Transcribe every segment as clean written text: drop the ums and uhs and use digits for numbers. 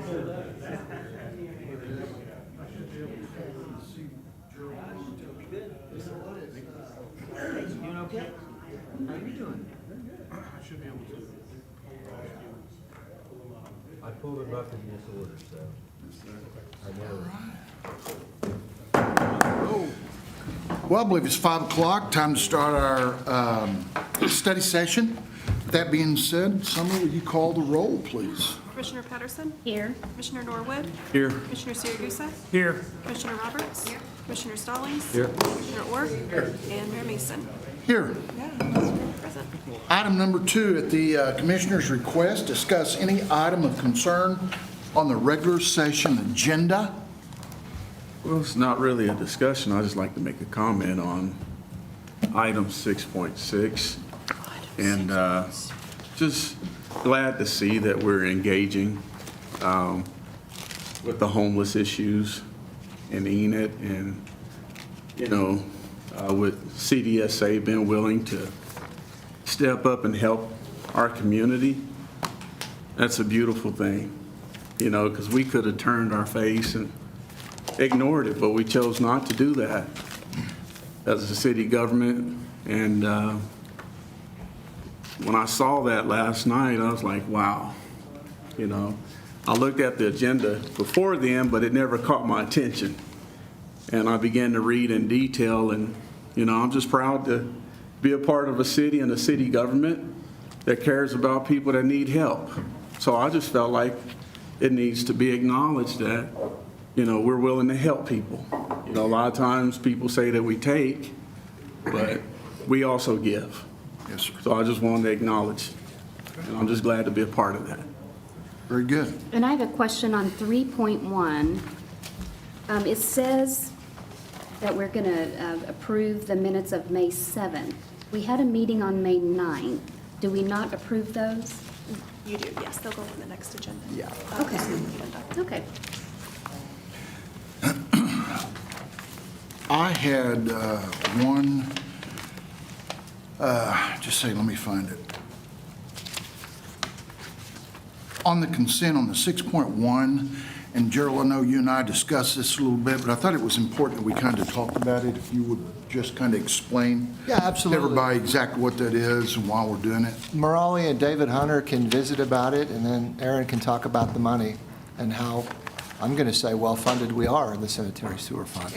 Doing okay? How are you doing? I should be able to. I pulled them up in this order, so. I know. Well, I believe it's 5 o'clock, time to start our study session. That being said, Summer, will you call the roll, please? Commissioner Patterson? Here. Commissioner Norwood? Here. Commissioner Siragusa? Here. Commissioner Roberts? Here. Commissioner Stallings? Here. Commissioner Orr? Here. And Mayor Mason? Here. Present. Item number 2, at the Commissioner's request, discuss any item of concern on the regular session agenda. Well, it's not really a discussion. I just like to make a comment on item 6.6. And just glad to see that we're engaging with the homeless issues in Enid, and, you know, with CDSA being willing to step up and help our community. That's a beautiful thing, you know, because we could have turned our face and ignored it, but we chose not to do that as a city government. And when I saw that last night, I was like, wow, you know. I looked at the agenda before then, but it never caught my attention. And I began to read in detail, and, you know, I'm just proud to be a part of a city and a city government that cares about people that need help. So I just felt like it needs to be acknowledged that, you know, we're willing to help people. You know, a lot of times people say that we take, but we also give. Yes, sir. So I just wanted to acknowledge, and I'm just glad to be a part of that. Very good. And I have a question on 3.1. It says that we're going to approve the minutes of May 7th. We had a meeting on May 9th. Do we not approve those? You do, yes. They'll go on the next agenda. Yeah. Okay. Agenda. Okay. I had one, let me find it. On the consent on the 6.1, and Gerald, I know you and I discussed this a little bit, but I thought it was important that we kind of talked about it. If you would just kind of explain Yeah, absolutely. to everybody exactly what that is and why we're doing it. Morali and David Hunter can visit about it, and then Aaron can talk about the money and how, I'm going to say, well-funded we are in the sanitary sewer fund.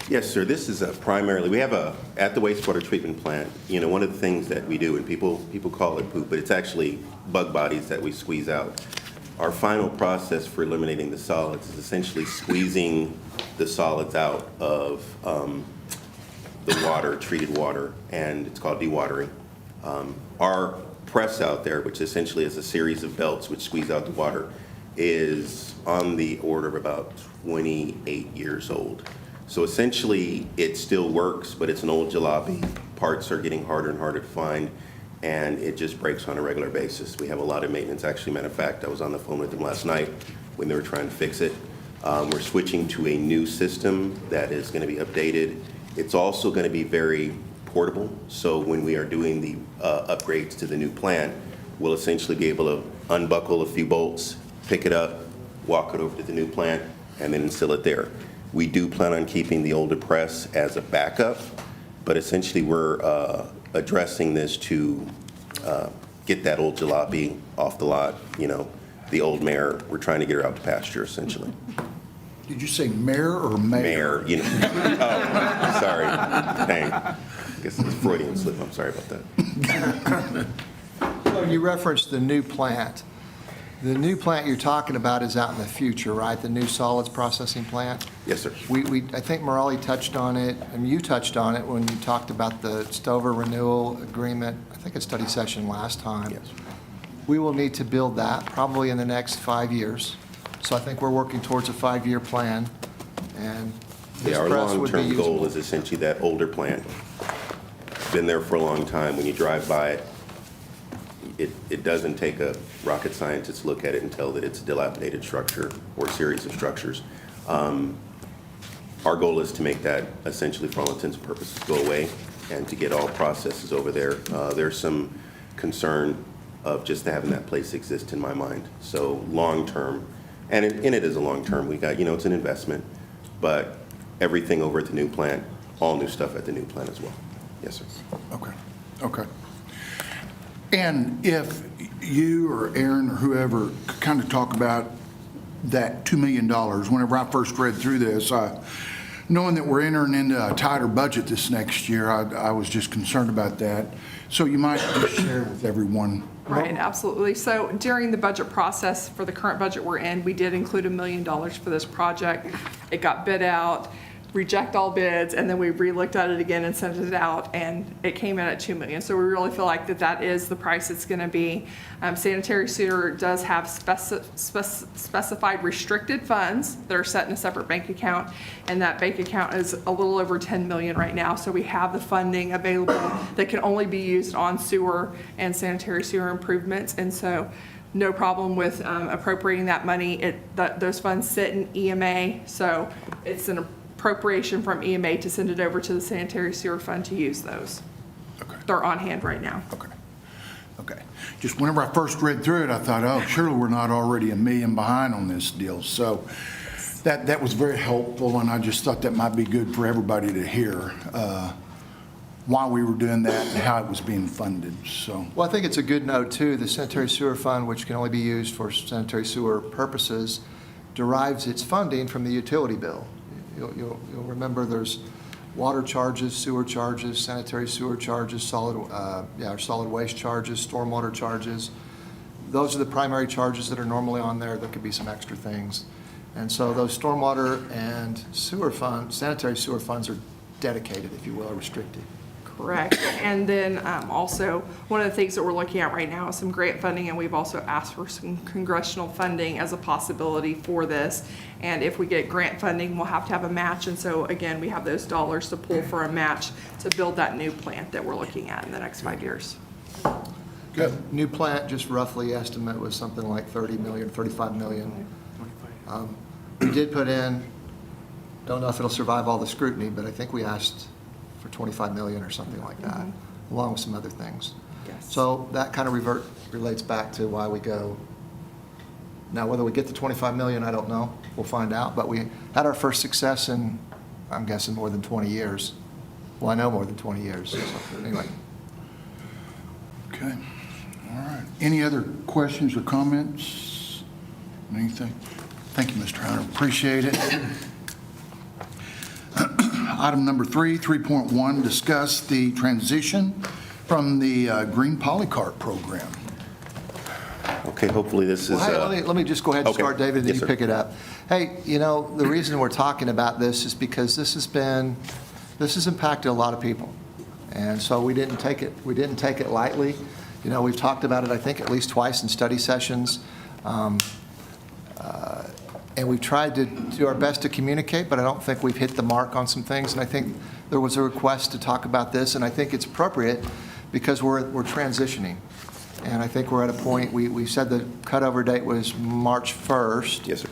Yes, sir. This is primarily, we have at the wastewater treatment plant, you know, one of the things that we do, and people call it poop, but it's actually bug bodies that we squeeze out. Our final process for eliminating the solids is essentially squeezing the solids out of the water, treated water, and it's called dewatering. Our press out there, which essentially is a series of belts which squeeze out the water, is on the order of about 28 years old. So essentially, it still works, but it's an old jalopy. Parts are getting harder and harder to find, and it just breaks on a regular basis. We have a lot of maintenance. Actually, matter of fact, I was on the phone with them last night when they were trying to fix it. We're switching to a new system that is going to be updated. It's also going to be very portable, so when we are doing the upgrades to the new plant, we'll essentially be able to unbuckle a few bolts, pick it up, walk it over to the new plant, and then install it there. We do plan on keeping the older press as a backup, but essentially we're addressing this to get that old jalopy off the lot, you know, the old mare. We're trying to get her out to pasture, essentially. Did you say mayor or mayor? Mare, you know. Oh, sorry. Dang. I guess it's a Freudian slip. I'm sorry about that. So you referenced the new plant. The new plant you're talking about is out in the future, right? The new solids processing plant? Yes, sir. I think Morali touched on it, and you touched on it when you talked about the Stover renewal agreement, I think a study session last time. Yes. We will need to build that probably in the next 5 years. So I think we're working towards a 5-year plan, and this Yeah, our press would be long-term goal usable. is essentially that older plant. Been there for a long time. When you drive by it, it doesn't take a rocket scientist to look at it and tell that it's a dilapidated structure or series of structures. Our goal is to make that essentially, for all intents and purposes, go away and to get all processes over there. There's some concern of just having that place exist in my mind. So long-term, and it is a long-term. We got, it's an investment, but everything over at the new plant, all new stuff at the new plant as well. Yes, sir. Okay, okay. And if you or Aaron or whoever could kind of talk about that $2 million, whenever I first read through this, knowing that we're entering into a tighter budget this next year, I was just concerned about that. So you might just share with everyone. Right, absolutely. So during the budget process for the current budget we're in, we did include $1 million for this project. It got bid out, reject all bids, and then we re-looked at it again and sent it out, and it came in at $2 million. So we really feel like that is the price it's going to be. Sanitary sewer does have specified restricted funds that are set in a separate bank account, and that bank account is a little over $10 million right now. So we have the funding available that can only be used on sewer and sanitary sewer improvements, and so no problem with appropriating that money. Those funds sit in EMA, so it's an appropriation from EMA to send it over to the sanitary sewer fund to use those. Okay. They're on hand right now. Okay. Okay. Just whenever I first read through it, I thought, oh, surely we're not already $1 million behind on this deal. So that was very helpful, and I just thought that might be good for everybody to hear why we were doing that and how it was being funded. So. Well, I think it's a good note, too. The sanitary sewer fund, which can only be used for sanitary sewer purposes, derives its funding from the utility bill. You'll remember there's water charges, sewer charges, sanitary sewer charges, solid waste charges, stormwater charges. Those are the primary charges that are normally on there. There could be some extra things. And so those stormwater and sewer funds, sanitary sewer funds are dedicated, if you will, or restricted. Correct. And then also, one of the things that we're looking at right now is some grant funding, and we've also asked for some congressional funding as a possibility for this. And if we get grant funding, we'll have to have a match. And so, again, we have those dollars to pull for a match to build that new plant that we're looking at in the next 5 years. Good. New plant, just roughly estimate was something like 30 million, 35 million. We did put in, don't know if it'll survive all the scrutiny, but I think we asked for 25 million or something like that, along with some other things. Yes. So that kind of relates back to why we go. Now, whether we get to 25 million, I don't know. We'll find out. But we had our first success in, I'm guessing, more than 20 years. Well, I know more than 20 years. So anyway. Okay. All right. Any other questions or comments? Anything? Thank you, Mr. Hunter. Appreciate it. Item number 3.1, discuss the transition from the Green Polycart program. Okay, hopefully this is. Well, hey, let me just go ahead and Okay. start, David, and then Yes, you sir. pick it up. Hey, the reason we're talking about this is because this has impacted a lot of people. And so we didn't take it lightly. We've talked about it, I think, at least twice in study sessions. And we've tried to do our best to communicate, but I don't think we've hit the mark on some things. And I think there was a request to talk about this, and I think it's appropriate because we're transitioning. And I think we're at a point, we said the cutover date was March 1st. Yes, sir.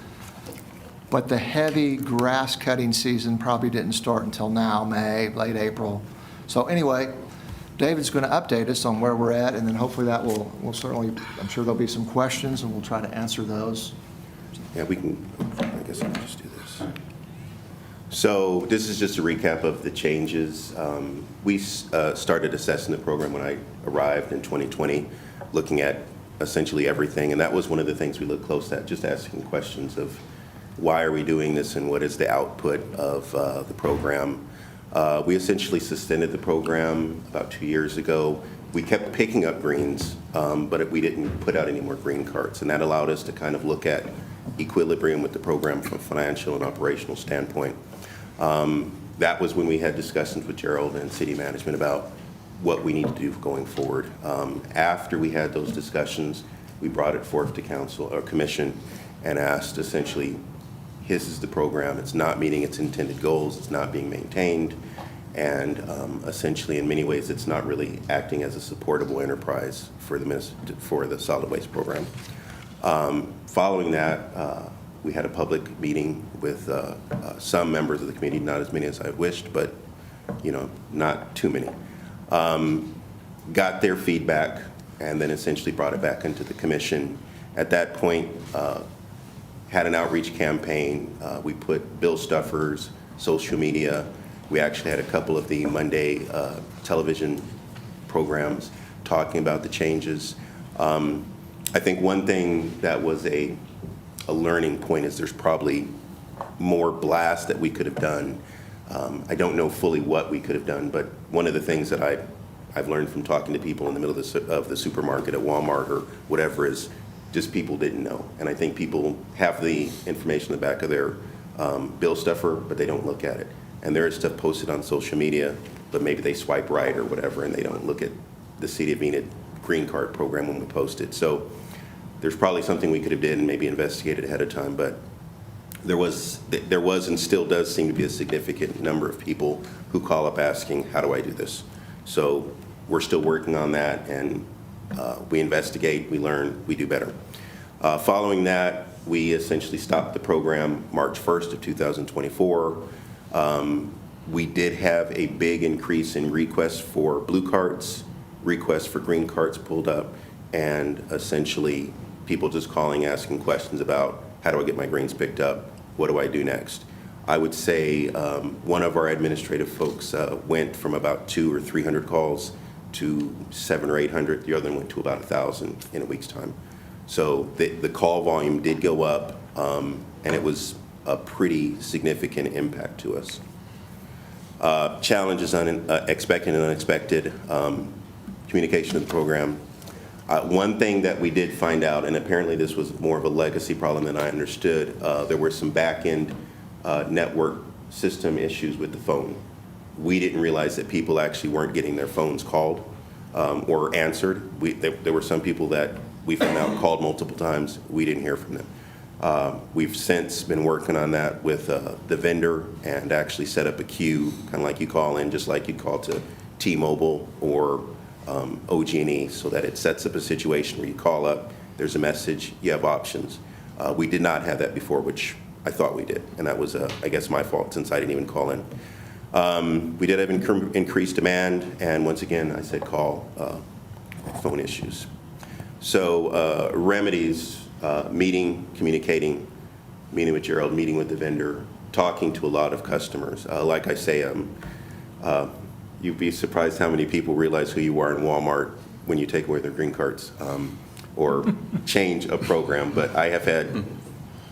But the heavy grass cutting season probably didn't start until now, May, late April. So anyway, David's going to update us on where we're at, and then hopefully that will certainly, I'm sure there'll be some questions, and we'll try to answer those. Yeah, I guess I can just do this. So this is just a recap of the changes. We started assessing the program when I arrived in 2020, looking at essentially everything, and that was one of the things we looked close at, just asking questions of why are we doing this and what is the output of the program. We essentially suspended the program about 2 years ago. We kept picking up greens, but we didn't put out any more green carts, and that allowed us to kind of look at equilibrium with the program from a financial and operational standpoint. That was when we had discussions with Gerald and city management about what we need to do going forward. After we had those discussions, we brought it forth to council or commission and asked essentially, this is the program. It's not meeting its intended goals. It's not being maintained. And essentially, in many ways, it's not really acting as a supportable enterprise for the solid waste program. Following that, we had a public meeting with some members of the committee, not as many as I wished, but not too many. Got their feedback. and then essentially brought it back into the commission. At that point, had an outreach campaign. We put bill stuffers, social media. We actually had a couple of the Monday television programs talking about the changes. I think one thing that was a learning point is there's probably more blasts that we could have done. I don't know fully what we could have done, but one of the things that I've learned from talking to people in the middle of the supermarket at Walmart or whatever is just people didn't know. And I think people have the information in the back of their bill stuffer, but they don't look at it. And there is stuff posted on social media, but maybe they swipe right or whatever, and they don't look at the City of Enid green card program when we post it. So there's probably something we could have did and maybe investigated ahead of time, but there was and still does seem to be a significant number of people who call up asking, how do I do this? So we're still working on that, and we investigate, we learn, we do better. Following that, we essentially stopped the program March 1st of 2024. We did have a big increase in requests for blue cards, requests for green cards pulled up, and essentially people just calling, asking questions about how do I get my greens picked up? What do I do next? I would say one of our administrative folks went from about 200 or 300 calls to 700 or 800. The other one went to about 1,000 in a week's time. So the call volume did go up, and it was a pretty significant impact to us. Challenges, expected and unexpected, communication of the program. One thing that we did find out, and apparently this was more of a legacy problem than I understood, there were some back-end network system issues with the phone. We didn't realize that people actually weren't getting their phones called or answered. There were some people that we found out called multiple times. We didn't hear from them. We've since been working on that with the vendor and actually set up a queue, kind of like you call in, just like you call to T-Mobile or OG&E, so that it sets up a situation where you call up, there's a message, you have options. We did not have that before, which I thought we did, and that was, I guess, my fault since I didn't even call in. We did have increased demand, and once again, I said call phone issues. So remedies, meeting, communicating, meeting with Gerald, meeting with the vendor, talking to a lot of customers. Like I say, you'd be surprised how many people realize who you are in Walmart when you take away their green cards or change a program. But I have had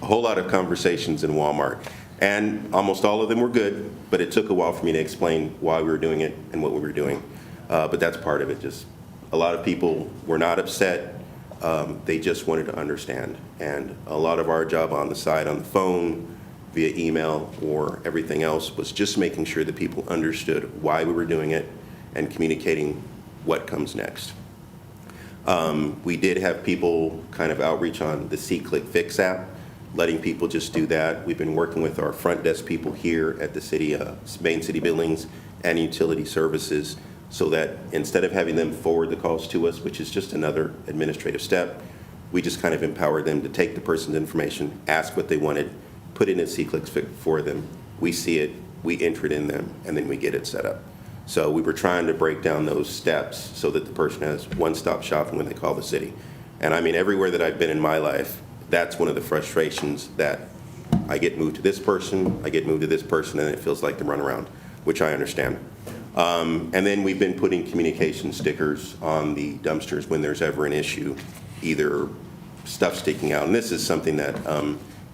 a whole lot of conversations in Walmart, and almost all of them were good, but it took a while for me to explain why we were doing it and what we were doing. But that's part of it. Just a lot of people were not upset. They just wanted to understand. And a lot of our job on the side, on the phone, via email or everything else, was just making sure that people understood why we were doing it and communicating what comes next. We did have people kind of outreach on the See-Click Fix app, letting people just do that. We've been working with our front desk people here at the city, main city buildings and utility services, so that instead of having them forward the calls to us, which is just another administrative step, we just kind of empower them to take the person's information, ask what they wanted, put in a See-Click Fix for them. We see it, we enter it in them, and then we get it set up. So we were trying to break down those steps so that the person has one-stop shopping when they call the city. And I mean, everywhere that I've been in my life, that's one of the frustrations, that I get moved to this person, I get moved to this person, and it feels like the runaround, which I understand. And then we've been putting communication stickers on the dumpsters when there's ever an issue, either stuff sticking out. And this is something that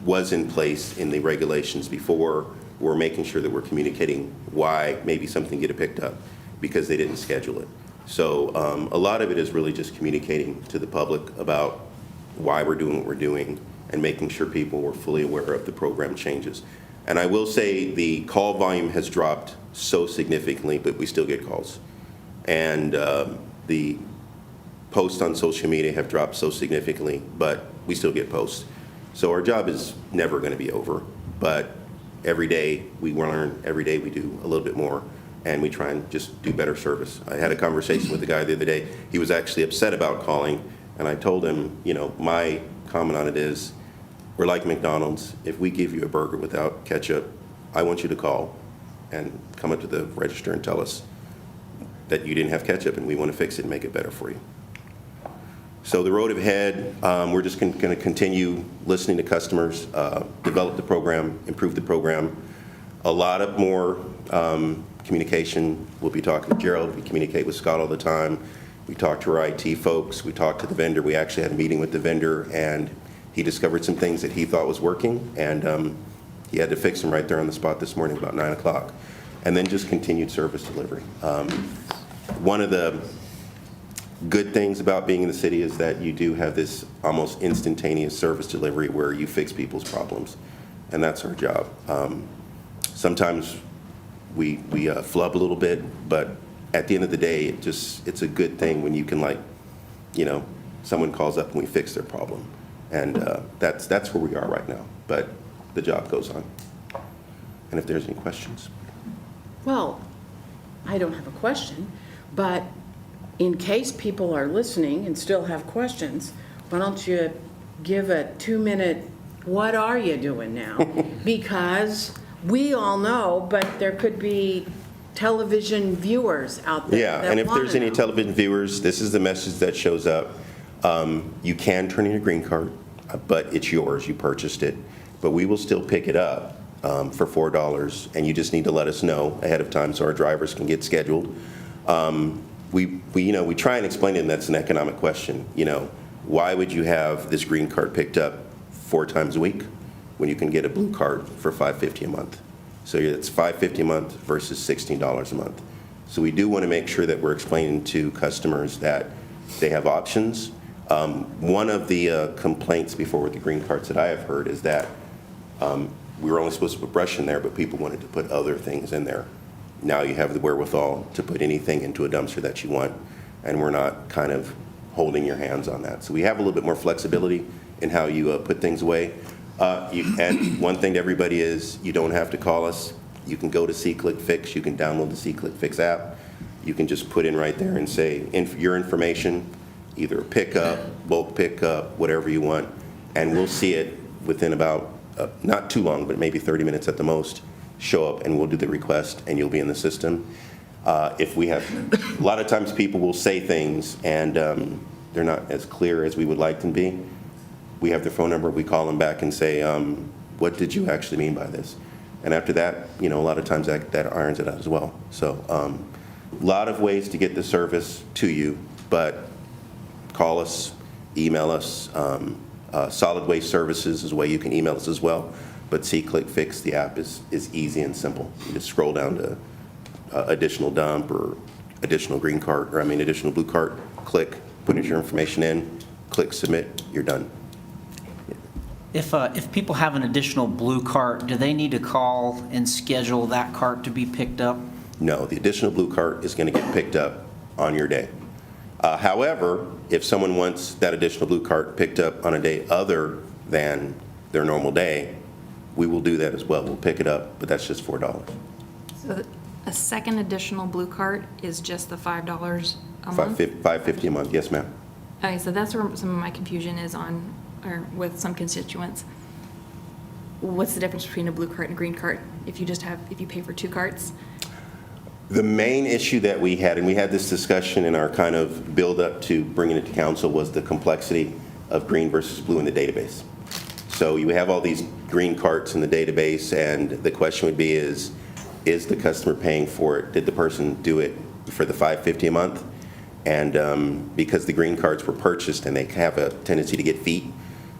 was in place in the regulations before. We're making sure that we're communicating why maybe something get picked up because they didn't schedule it. So a lot of it is really just communicating to the public about why we're doing what we're doing and making sure people were fully aware of the program changes. And I will say the call volume has dropped so significantly, but we still get calls. And the posts on social media have dropped so significantly, but we still get posts. So our job is never going to be over, but every day we learn, every day we do a little bit more, and we try and just do better service. I had a conversation with a guy the other day. He was actually upset about calling, and I told him, you know, my comment on it is, we're like McDonald's. If we give you a burger without ketchup, I want you to call and come up to the register and tell us that you didn't have ketchup and we want to fix it and make it better for you. So the road ahead, we're just going to continue listening to customers, develop the program, improve the program. A lot of more communication. We'll be talking to Gerald. We communicate with Scott all the time. We talk to our IT folks. We talk to the vendor. We actually had a meeting with the vendor, and he discovered some things that he thought was working, and he had to fix them right there on the spot this morning about 9 o'clock. And then just continued service delivery. One of the good things about being in the city is that you do have this almost instantaneous service delivery where you fix people's problems, and that's our job. Sometimes we flub a little bit, but at the end of the day, it's a good thing when you can, like, someone calls up and we fix their problem, and that's where we are right now. But the job goes on. And if there's any questions. Well, I don't have a question, but in case people are listening and still have questions, why don't you give a 2-minute, what are you doing now? Because we all know, but there could be television viewers out there Yeah, that and if wanna there's any know. television viewers, this is the message that shows up. You can turn in your green card, but it's yours. You purchased it. But we will still pick it up for $4, and you just need to let us know ahead of time so our drivers can get scheduled. We try and explain to them that's an economic question. Why would you have this green card picked up 4 times a week when you can get a blue card for $5.50 a month? So it's $5.50 a month versus $16 a month. So we do want to make sure that we're explaining to customers that they have options. One of the complaints before with the green cards that I have heard is that we were only supposed to put brush in there, but people wanted to put other things in there. Now you have the wherewithal to put anything into a dumpster that you want, and we're not kind of holding your hands on that. So we have a little bit more flexibility in how you put things away. And one thing to everybody is you don't have to call us. You can go to SeeClickFix. You can download the SeeClickFix app. You can just put in right there and say your information, either pickup, bulk pickup, whatever you want, and we'll see it within about, not too long, but maybe 30 minutes at the most, show up and we'll do the request and you'll be in the system. If we have, a lot of times people will say things and they're not as clear as we would like them to be. We have their phone number, we call them back and say, what did you actually mean by this? And after that, a lot of times that irons it out as well. So a lot of ways to get the service to you, but call us, email us. Solid Waste Services is a way you can email us as well. But SeeClickFix, the app, is easy and simple. You just scroll down to additional dump or additional green cart, additional blue cart, click, put your information in, click submit, you're done. If people have an additional blue cart, do they need to call and schedule that cart to be picked up? No, the additional blue cart is going to get picked up on your day. However, if someone wants that additional blue cart picked up on a day other than their normal day, we will do that as well. We'll pick it up, but that's just $4. So a second additional blue cart is just the $5 a month? $5.50 a month, yes, ma'am. Okay, so that's where some of my confusion is on, or with some constituents. What's the difference between a blue cart and a green cart if you pay for 2 carts? The main issue that we had, and we had this discussion in our kind of build-up to bringing it to council, was the complexity of green versus blue in the database. So you have all these green carts in the database, and the question would be is the customer paying for it? Did the person do it for the $5.50 a month? And because the green carts were purchased and they have a tendency to get feet,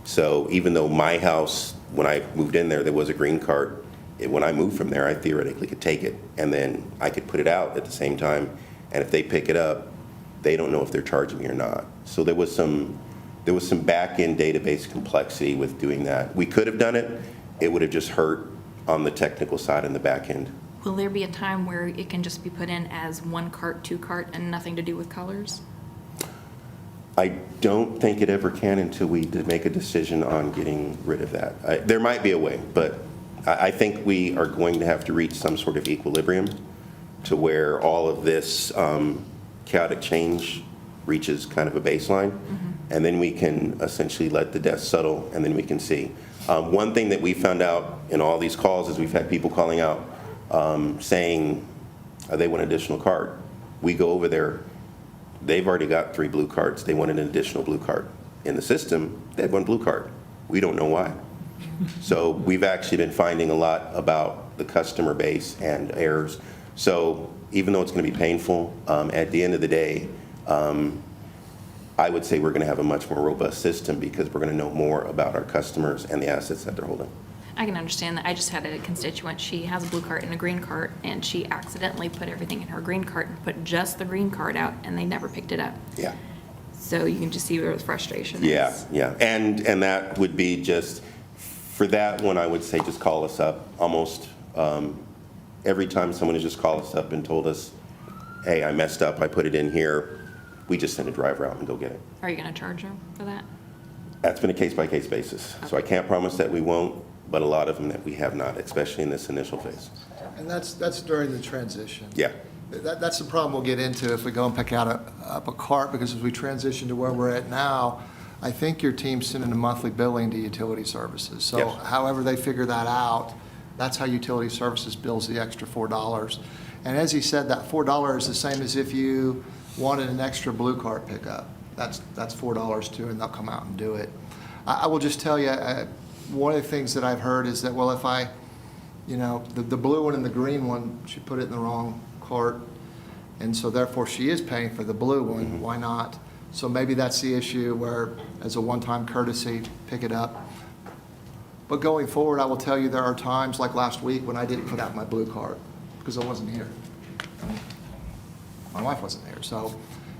so even though my house, when I moved in there was a green cart, when I moved from there, I theoretically could take it, and then I could put it out at the same time, and if they pick it up, they don't know if they're charging me or not. So there was some back-end database complexity with doing that. We could have done it. It would have just hurt on the technical side and the back end. Will there be a time where it can just be put in as 1 cart, 2 cart, and nothing to do with colors? I don't think it ever can until we make a decision on getting rid of that. There might be a way, but I think we are going to have to reach some sort of equilibrium to where all of this chaotic change reaches kind of a baseline, and then we can essentially let the dust settle, and then we can see. One thing that we found out in all these calls is we've had people calling out saying they want an additional cart. We go over there. they've already got 3 blue cards. They wanted an additional blue card. In the system, they had 1 blue card. We don't know why. So we've actually been finding a lot about the customer base and errors. So even though it's going to be painful, at the end of the day, I would say we're going to have a much more robust system because we're going to know more about our customers and the assets that they're holding. I can understand that. I just had a constituent, she has a blue cart and a green cart, and she accidentally put everything in her green cart and put just the green cart out, and they never picked it up. Yeah. So you can just see where the frustration is. Yeah, yeah. And that would be just, for that one, I would say just call us up. Almost every time someone has just called us up and told us, hey, I messed up, I put it in here, we just send a driver out and go get it. Are you going to charge them for that? That's been a case-by-case basis. So I can't promise that we won't, but a lot of them that we have not, especially in this initial phase. And that's during the transition. Yeah. That's the problem we'll get into if we go and pick out up a cart, because as we transition to where we're at now, I think your team's sending a monthly billing to utility services. So Yes. however they figure that out, that's how utility services bills the extra $4. And as he said, that $4 is the same as if you wanted an extra blue cart pickup. That's $4 too, and they'll come out and do it. I will just tell you, one of the things that I've heard is that, well, if the blue one and the green one, she put it in the wrong cart, and so therefore she is paying for the blue one, why not? So maybe that's the issue where, as a one-time courtesy, pick it up. But going forward, I will tell you, there are times, like last week, when I didn't put out my blue cart because I wasn't here. My wife wasn't there, so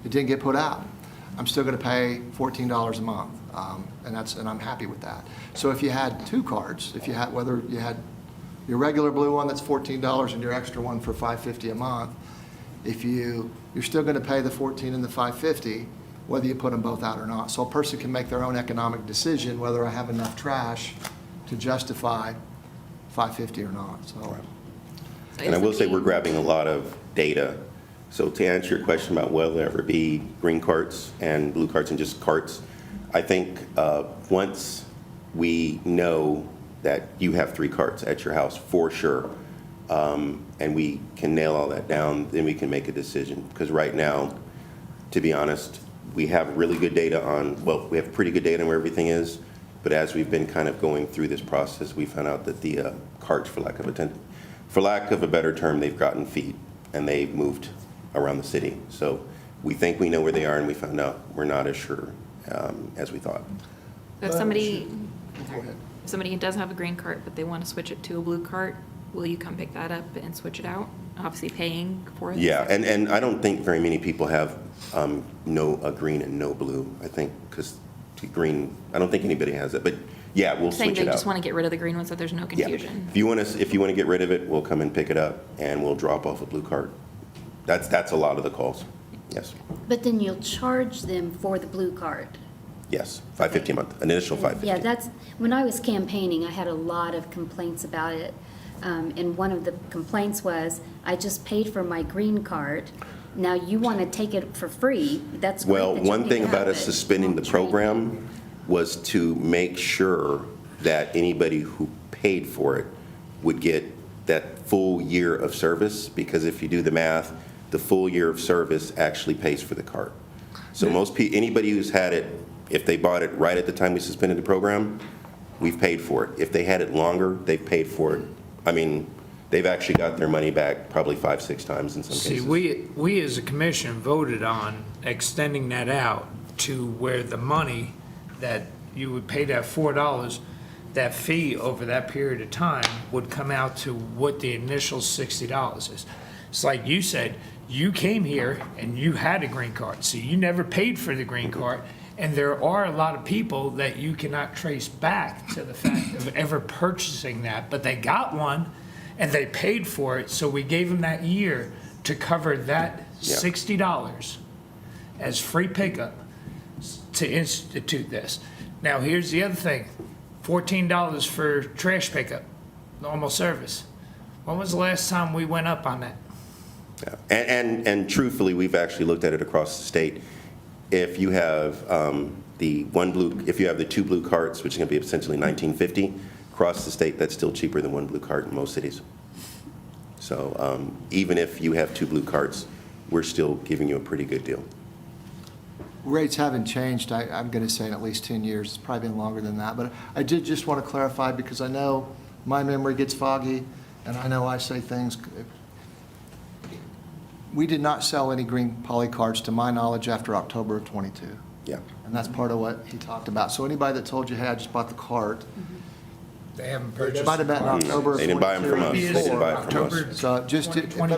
it didn't get put out. I'm still going to pay $14 a month, and I'm happy with that. So if you had 2 cards, whether you had your regular blue one that's $14 and your extra one for $5.50 a month, you're still going to pay the $14 and the $5.50, whether you put them both out or not. So a person can make their own economic decision whether I have enough trash to justify $5.50 or not. So. And I will say we're grabbing a lot of data. So to answer your question about will there ever be green carts and blue carts and just carts, I think once we know that you have 3 carts at your house for sure, and we can nail all that down, then we can make a decision. Because right now, to be honest, we have really good data we have pretty good data on where everything is, but as we've been kind of going through this process, we found out that the carts, for lack of a better term, they've gotten feet, and they've moved around the city. So we think we know where they are, and we found out we're not as sure as we thought. So if somebody Go ahead. who does have a green cart, but they want to switch it to a blue cart, will you come pick that up and switch it out? Obviously paying for it? Yeah, and I don't think very many people have a green and no blue. I think because green, I don't think anybody has it, but yeah, we'll Saying switch they it just out. want to get rid of the green one so there's no Yeah. confusion. If you want to get rid of it, we'll come and pick it up and we'll drop off a blue cart. That's a lot of the calls. Yes, But then you'll charge them for the blue card. yes, $5.50 a month, an initial $5.50. Yeah, when I was campaigning, I had a lot of complaints about it. And one of the complaints was, I just paid for my green card. Now you want to take it for free. That's great Well, that you one pick thing it about up, us but suspending the don't trade program was to make sure that anybody who paid for it would get that full year of service, because if you do the math, the full year of service actually pays for the cart. So anybody who's had it, if they bought it right at the time we suspended the program, we've paid for it. If they had it longer, they've paid for it. I mean, they've actually got their money back probably 5-6 times in some See, cases. we as a commission voted on extending that out to where the money that you would pay that $4, that fee over that period of time would come out to what the initial $60 is. It's like you said, you came here and you had a green card, so you never paid for the green card. And there are a lot of people that you cannot trace back to the fact of ever purchasing that, but they got one and they paid for it, so we gave them that year to cover that Yeah. $60 as free pickup to institute this. Now, here's the other thing, $14 for trash pickup, normal service. When was the last time we went up on that? Yeah. And truthfully, we've actually looked at it across the state. If you have if you have the 2 blue carts, which is going to be essentially $19.50, across the state, that's still cheaper than 1 blue cart in most cities. So even if you have 2 blue carts, we're still giving you a pretty good deal. Rates haven't changed, I'm going to say in at least 10 years. It's probably been longer than that. But I did just want to clarify, because I know my memory gets foggy, and I know I say things. We did not sell any green poly cards, to my knowledge, after October of '22. Yeah. And that's part of what he talked about. So anybody that told you, hey, I just bought the cart, They haven't it purchased. might have been in October of They didn't buy them from us. They '22 didn't buy before. it from us. October So just,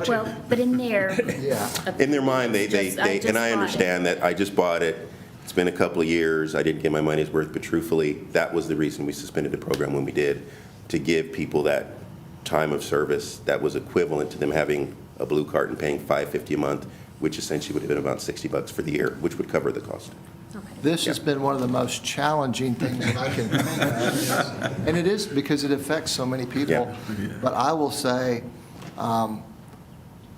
Well, but in there, yeah. In their mind, they, Just- I just and I bought it. understand that, I just bought it, it's been a couple of years, I didn't get my money's worth, but truthfully, that was the reason we suspended the program when we did, to give people that time of service that was equivalent to them having a blue card and paying $5.50 a month, which essentially would have been about $60 for the year, which would cover the cost. This has been one of the most challenging things that I can think of. And it is because it affects so many people. Yeah. But I will say,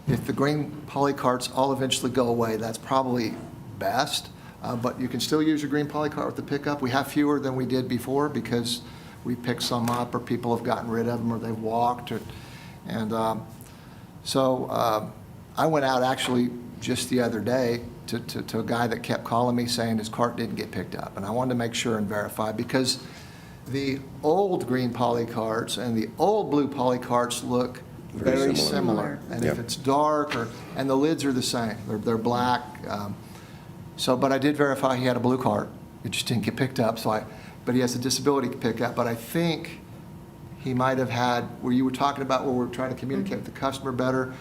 if the green poly carts all eventually go away, that's probably best. But you can still use your green poly cart with the pickup. We have fewer than we did before because we picked some up, or people have gotten rid of them, or they've walked. So I went out actually just the other day to a guy that kept calling me saying his cart didn't get picked up. And I wanted to make sure and verify, because the old green poly carts and the old blue poly carts look Very very similar. similar. And if Yep. it's dark, and the lids are the same, they're black. But I did verify he had a blue cart. It just didn't get picked up, but he has a disability pickup. But I think he might have had, where you were talking about where we're trying to communicate with the customer better,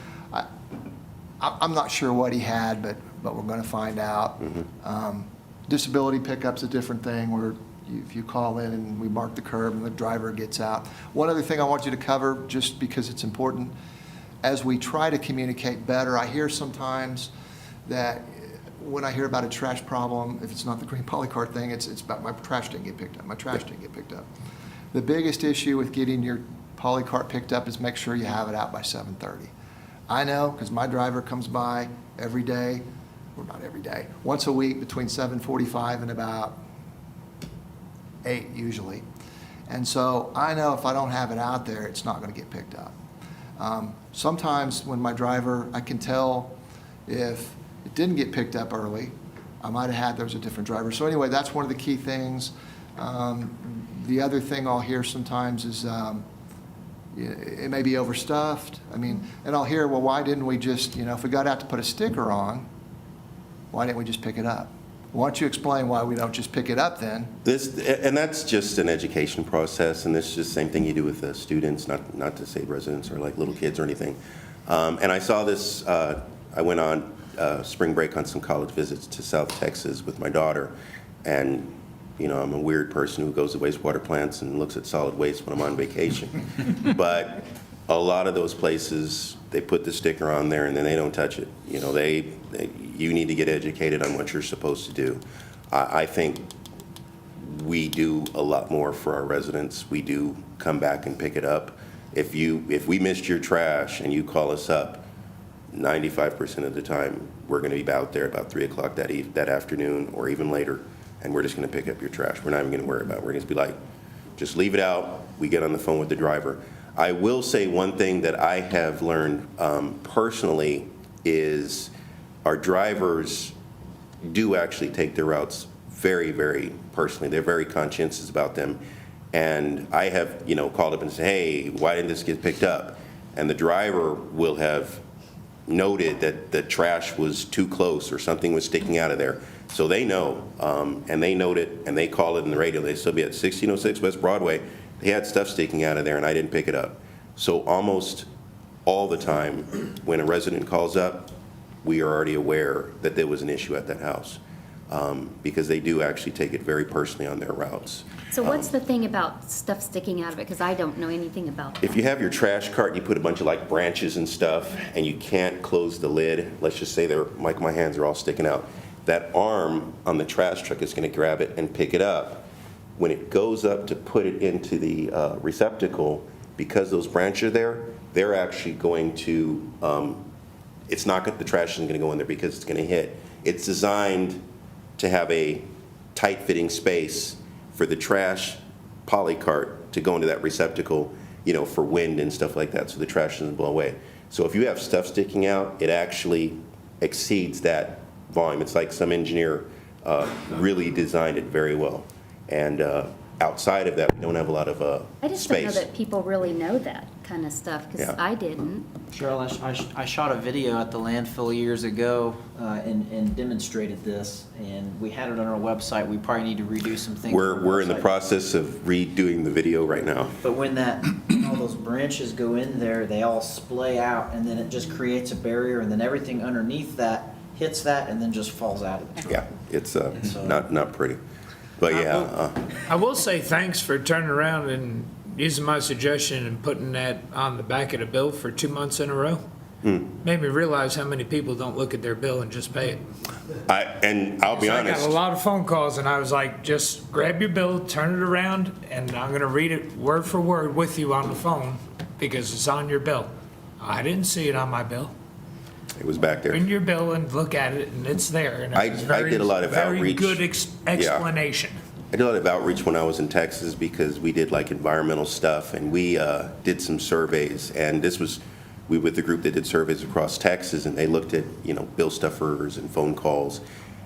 I'm not sure what he had, but we're going to find out. Disability pickup's a different thing, where if you call in and we mark the curb and the driver gets out. One other thing I want you to cover, just because it's important, as we try to communicate better, I hear sometimes that when I hear about a trash problem, if it's not the green poly cart thing, it's about my trash didn't get picked up, my trash didn't get picked up. The biggest issue with getting your poly cart picked up is make sure you have it out by 7:30. I know, because my driver comes by every day, or not every day, once a week between 7:45 and about 8 usually. And so I know if I don't have it out there, it's not going to get picked up. Sometimes when my driver, I can tell if it didn't get picked up early, I might have had, there was a different driver. So anyway, that's one of the key things. The other thing I'll hear sometimes is it may be overstuffed. I mean, and I'll hear, well, why didn't we just, if we got out to put a sticker on, why didn't we just pick it up? Why don't you explain why we don't just pick it up then? And that's just an education process, and this is just the same thing you do with the students, not to say residents or like little kids or anything. And I saw this, I went on spring break on some college visits to South Texas with my daughter, and I'm a weird person who goes to wastewater plants and looks at solid waste when I'm on vacation. But a lot of those places, they put the sticker on there and then they don't touch it. You need to get educated on what you're supposed to do. I think we do a lot more for our residents. We do come back and pick it up. If we missed your trash and you call us up, 95% of the time, we're going to be out there about 3 o'clock that afternoon or even later, and we're just going to pick up your trash. We're not even going to worry about it. We're going to be like, just leave it out. We get on the phone with the driver. I will say one thing that I have learned personally is our drivers do actually take their routes very, very personally. They're very conscientious about them. And I have, called up and said, hey, why didn't this get picked up? And the driver will have noted that the trash was too close or something was sticking out of there. So they know, and they note it, and they call it in the radio. They still be at 1606 West Broadway. They had stuff sticking out of there, and I didn't pick it up. So almost all the time, when a resident calls up, we are already aware that there was an issue at that house, because they do actually take it very personally on their routes. so what's the thing about stuff sticking out of it? Because I don't know anything about that. If you have your trash cart and you put a bunch of branches and stuff, and you can't close the lid, let's just say my hands are all sticking out, that arm on the trash truck is going to grab it and pick it up. When it goes up to put it into the receptacle, because those branches are there, they're actually going to, the trash isn't going to go in there because it's going to hit. It's designed to have a tight-fitting space for the trash poly cart to go into that receptacle, for wind and stuff like that, so the trash doesn't blow away. So if you have stuff sticking out, it actually exceeds that volume. It's like some engineer really designed it very well. And outside of that, we don't have a lot of I just don't know space. that people really know that kind of stuff, because Yeah. I didn't. Cheryl, I shot a video at the landfill years ago and demonstrated this, and we had it on our website. We probably need to redo some things. on our We're in the website. process of redoing the video right now. But when all those branches go in there, they all splay out, and then it just creates a barrier, and then everything underneath that hits that and then just falls out of the truck. Yeah, it's not pretty. But yeah, I will say thanks for turning around and using my suggestion and putting that on the back of the bill for 2 months in a row. Made me realize how many people don't look at their bill and just pay it. I'll be So honest. I got a lot of phone calls, and I was like, just grab your bill, turn it around, and I'm gonna read it word for word with you on the phone, because it's on your bill. I didn't see it on my bill. It was back there. Bring your bill and look at it, and it's there. And I it was very, did a lot of very outreach. good explanation. I did a lot of outreach when I was in Texas because we did like environmental stuff, and we did some surveys. And this was with the group that did surveys across Texas, and they looked at bill stuffers and phone calls.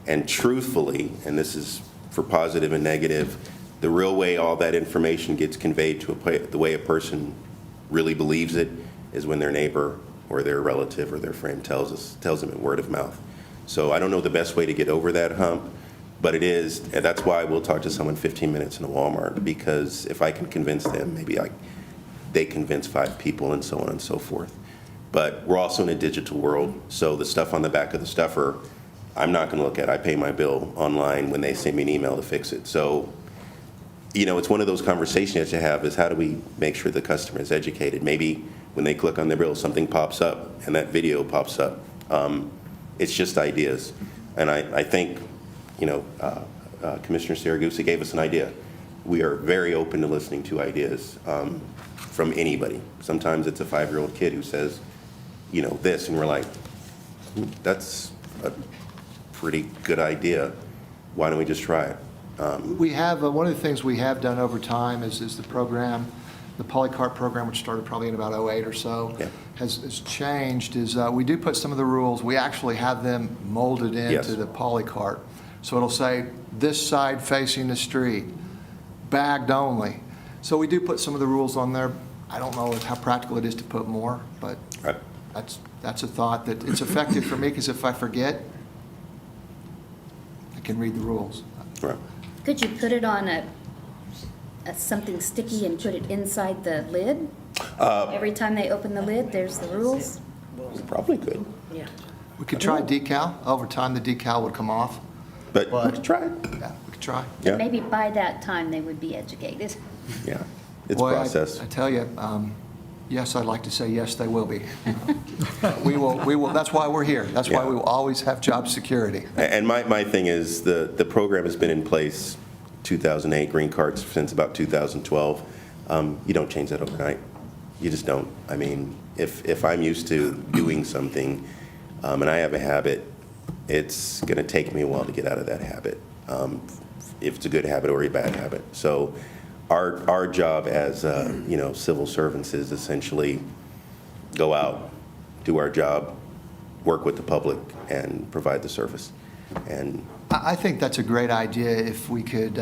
And truthfully, and this is for positive and negative, the real way all that information gets conveyed to the way a person really believes it is when their neighbor or their relative or their friend tells them in word of mouth. So I don't know the best way to get over that hump, but it is, and that's why we'll talk to someone 15 minutes in a Walmart, because if I can convince them, maybe they convince 5 people and so on and so forth. But we're also in a digital world, so the stuff on the back of the stuffer, I'm not gonna look at. I pay my bill online when they send me an email to fix it. So, it's one of those conversations that you have is how do we make sure the customer is educated? Maybe when they click on their bill, something pops up and that video pops up. It's just ideas. And I think, Commissioner Saragusa gave us an idea. We are very open to listening to ideas from anybody. Sometimes it's a 5-year-old kid who says, this, and we're like, that's a pretty good idea. Why don't we just try it? We have, one of the things we have done over time is the program, the Polycart program, which started probably in about '08 or so, Yeah. has changed, is we do put some of the rules, we actually have them molded Yes. into the Polycart. So it'll say, this side facing the street, bagged only. So we do put some of the rules on there. I don't know how practical it is to put more, but Right. that's a thought that it's effective for me, because if I forget, I can read the rules. Right. Could you put it on something sticky and put it inside the lid? Every time they open the lid, there's the rules? We probably could. We could try decal. Over time, the decal would come off. But we could try it. Yeah, we could try. Yeah. Maybe by that time, they would be educated. Yeah. It's Boy, process. I tell you, yes, I'd like to say yes, they will be. We will, that's why we're here. That's why Yeah. we will always have job security. And my thing is, the program has been in place 2008, green cards since about 2012. You don't change that overnight. You just don't. I mean, if I'm used to doing something and I have a habit, it's going to take me a while to get out of that habit, if it's a good habit or a bad habit. So our job as civil servants is essentially go out, do our job, work with the public, and provide the service. And I think that's a great idea if we could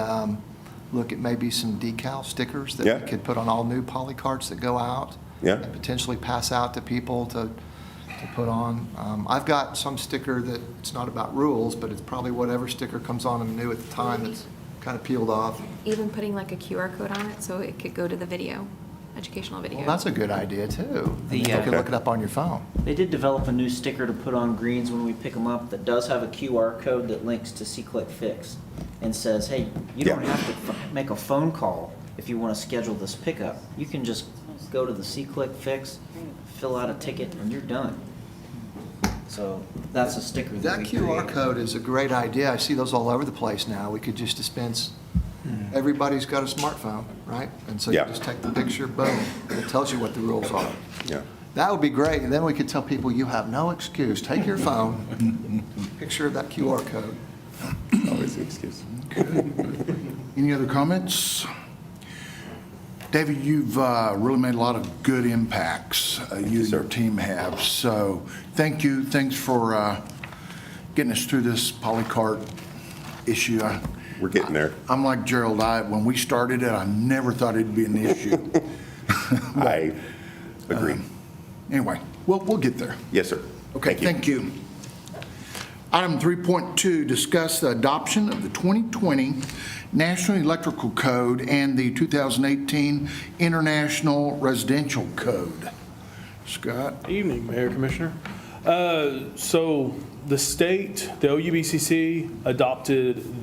look at maybe some decal stickers that Yeah. we could put on all new polycarts that go out. Yeah. And potentially pass out to people to put on. I've got some sticker that it's not about rules, but it's probably whatever sticker comes on them new at the time that's kind of peeled off. Even putting like a QR code on it, so it could go to the video, educational video. Well, that's a good idea, too. The, You could look it up on your phone. They did develop a new sticker to put on greens when we pick them up that does have a QR code that links to C-Click Fix and says, hey, you don't Yeah. have to make a phone call if you want to schedule this pickup. You can just go to the C-Click Fix, fill out a ticket, and you're done. So that's a sticker that That we QR created. code is a great idea. I see those all over the place now. We could just dispense, everybody's got a smartphone, right? And so you Yeah. just take the picture, boom, it tells you what the rules are. yeah. That would be great, and then we could tell people, you have no excuse. Take your phone, picture of that QR code. Always the excuse. Any other comments? David, you've really made a lot of good impacts, you and your team have. So thank you. Thanks for getting us through this Polycart issue. We're getting there. I'm like Gerald, when we started it, I never thought it'd be an issue. I agree. Anyway, we'll get there. Yes, sir. Okay, thank you. Item 3.2, discuss the adoption of the 2020 National Electrical Code and the 2018 International Residential Code. Scott? Evening, Mayor, Commissioner. So the state, the OUBCC adopted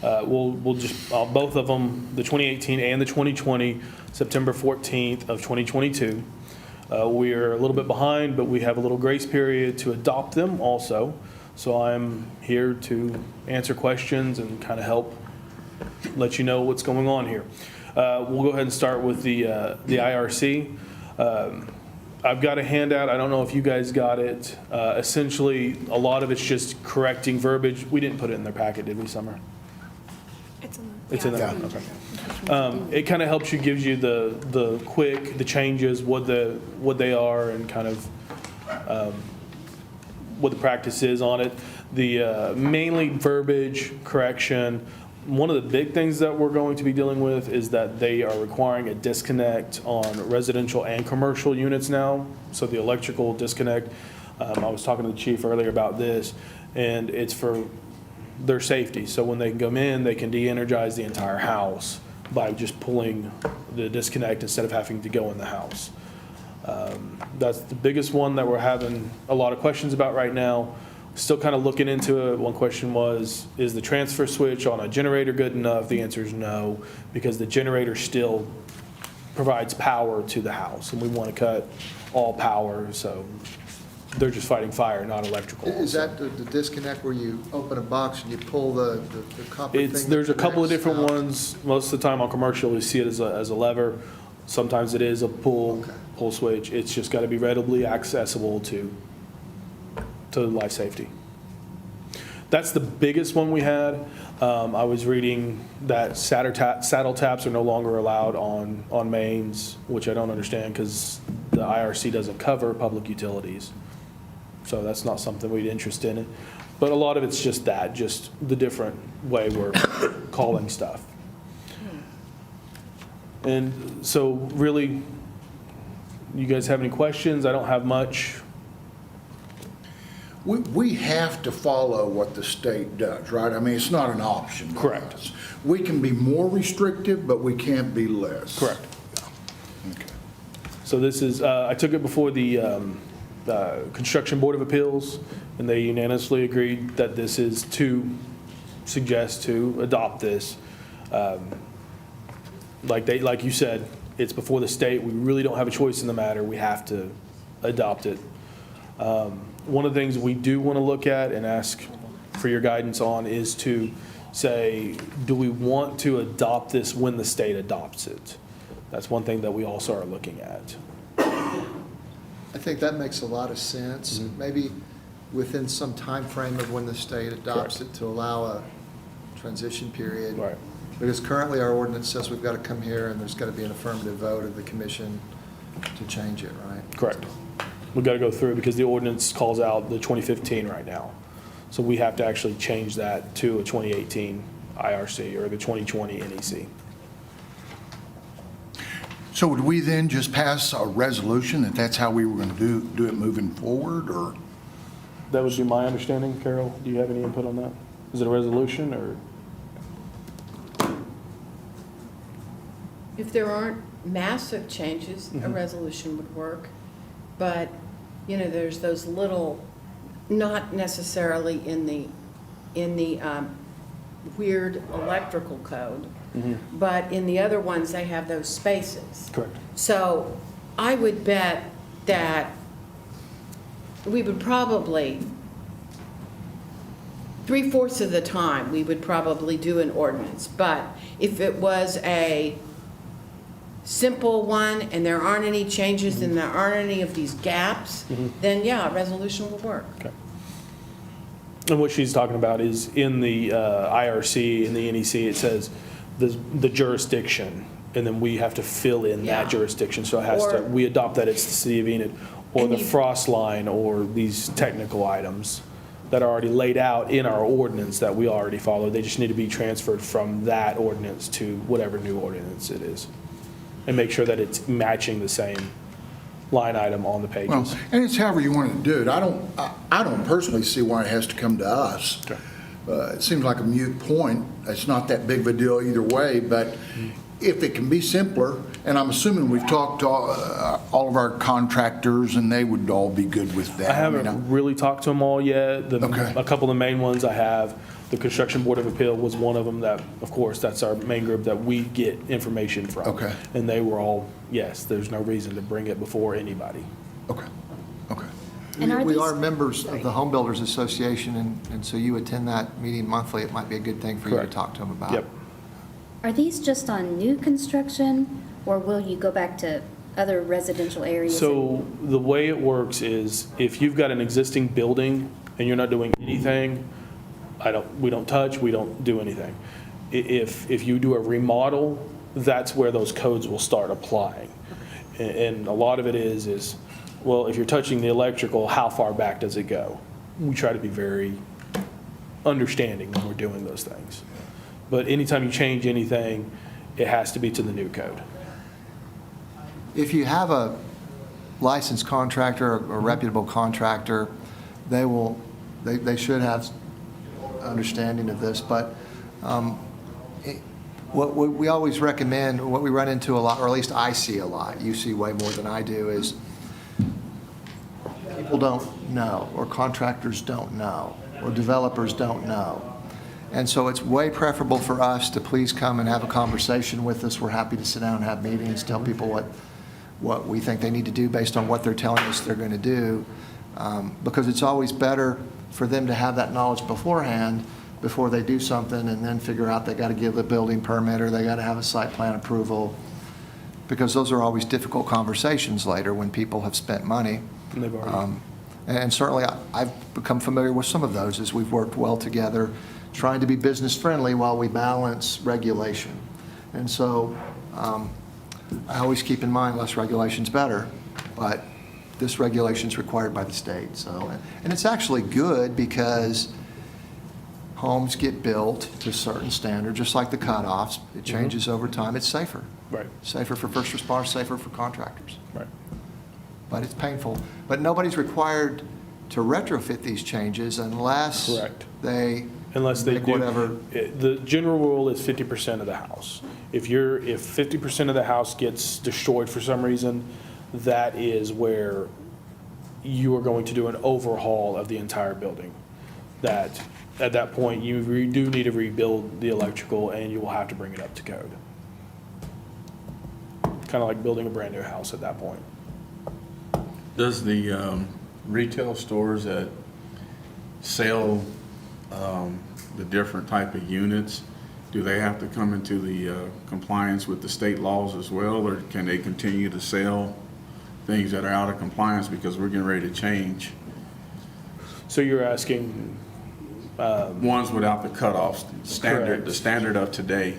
both of them, the 2018 and the 2020, September 14th of 2022. We're a little bit behind, but we have a little grace period to adopt them also. So I'm here to answer questions and kind of help let you know what's going on here. We'll go ahead and start with the IRC. I've got a handout. I don't know if you guys got it. Essentially, a lot of it's just correcting verbiage. We didn't put it in their packet, did we, Summer? It's in It's in there. Okay. It kind of helps you, gives you the changes, what they are, and kind of what the practice is on it. The mainly verbiage correction. One of the big things that we're going to be dealing with is that they are requiring a disconnect on residential and commercial units now. So the electrical disconnect, I was talking to the chief earlier about this, and it's for their safety. So when they can come in, they can de-energize the entire house by just pulling the disconnect instead of having to go in the house. That's the biggest one that we're having a lot of questions about right now. Still kind of looking into it. One question was, is the transfer switch on a generator good enough? The answer is no, because the generator still provides power to the house, and we want to cut all power, so they're just fighting fire, not electrical. Is that the disconnect where you open a box and you pull the copper thing? There's a couple of that different connects out? Most of the time on commercial, you see it as a lever. Sometimes it is a pull switch. It's just got to be readily accessible to life safety. That's the biggest one we had. I was reading that saddle taps are no longer allowed on mains, which I don't understand because the IRC doesn't cover public utilities. So that's not something we'd interest in. But a lot of it's just the different way we're calling stuff. And so really, you guys have any questions? I don't have much. We have to follow what the state does, right? I mean, it's not an option. for Correct. us. We can be more restrictive, but we can't be less. Correct. Okay. So this is, I took it before the Construction Board of Appeals, and they unanimously agreed that this is to suggest to adopt this. Like you said, it's before the state. We really don't have a choice in the matter. We have to adopt it. One of the things we do want to look at and ask for your guidance on is to say, do we want to adopt this when the state adopts it? That's one thing that we also are looking at. I think that makes a lot of sense. Maybe within some time frame of when the state adopts it to allow a transition period. Right. Because currently our ordinance says we've got to come here and there's got to be an affirmative vote of the commission to change it, right? Correct. We've got to go through because the ordinance calls out the 2015 right now. So we have to actually change that to a 2018 IRC or the 2020 NEC. So would we then just pass a resolution that that's how we were going to do it moving forward, or? That would be my understanding. Carol, do you have any input on that? Is it a resolution or? If there aren't massive changes, a resolution would work. But, there's those little, not necessarily in the weird electrical code, but in the other ones, they have those spaces. Correct. So I would bet that we would probably, 3/4 of the time, we would probably do an ordinance. But if it was a simple one and there aren't any changes and there aren't any of these gaps, then yeah, a resolution will work. Okay. And what she's talking about is in the IRC, in the NEC, it says the jurisdiction, and then we have to fill in Yeah. that jurisdiction. So it has Or- to, we adopt that it's the city of Enid, or And the you- frost line, or these technical items. that are already laid out in our ordinance that we already follow. They just need to be transferred from that ordinance to whatever new ordinance it is. And make sure that it's matching the same line item on the Well, pages. and it's however you want to do it. I don't personally see why it has to come to us. Okay. It seems like a moot point. It's not that big of a deal either way, but if it can be simpler, and I'm assuming we've talked to all of our contractors, and they would all be good with that. I haven't really talked to them all yet. Okay. A couple of the main ones I have, the Construction Board of Appeal was one of them that, of course, that's our main group that we get information from. Okay. And they were all, yes, there's no reason to bring it before anybody. Okay, okay. And are We these- are members of the Home Builders Association, and so you attend that meeting monthly. It might be a good thing for you to Correct. talk to them about. Yep. Are these just on new construction, or will you go back to other residential areas? So the way it works is if you've got an existing building and you're not doing anything, we don't touch, we don't do anything. If you do a remodel, that's where those codes will start applying. And a lot of it is, well, if you're touching the electrical, how far back does it go? We try to be very understanding when we're doing those things. But anytime you change anything, it has to be to the new code. If you have a licensed contractor, a reputable contractor, they should have understanding of this, but what we always recommend, what we run into a lot, or at least I see a lot, you see way more than I do, is people don't know, or contractors don't know, or developers don't know. And so it's way preferable for us to please come and have a conversation with us. We're happy to sit down and have meetings, tell people what we think they need to do based on what they're telling us they're going to do. Because it's always better for them to have that knowledge beforehand, before they do something and then figure out they got to give a building permit or they got to have a site plan approval. Because those are always difficult conversations later when people have spent money. And they've already- And certainly, I've become familiar with some of those as we've worked well together, trying to be business friendly while we balance regulation. And so I always keep in mind less regulation's better, but this regulation's required by the state. So, and it's actually good because homes get built to a certain standard, just like the cutoffs. It changes over time. It's safer. Right, Safer for first responders, safer for contractors. right. But it's painful. But nobody's required to retrofit these changes unless Correct. they Unless they make do. whatever. The general rule is 50% of the house. If 50% of the house gets destroyed for some reason, that is where you are going to do an overhaul of the entire building. That, at that point, you do need to rebuild the electrical and you will have to bring it up to code. Kind of like building a brand new house at that point. Does the retail stores that sell the different type of units, do they have to come into the compliance with the state laws as well, or can they continue to sell things that are out of compliance because we're getting ready to change? So you're asking, Ones without the cutoffs, Correct. the standard of today,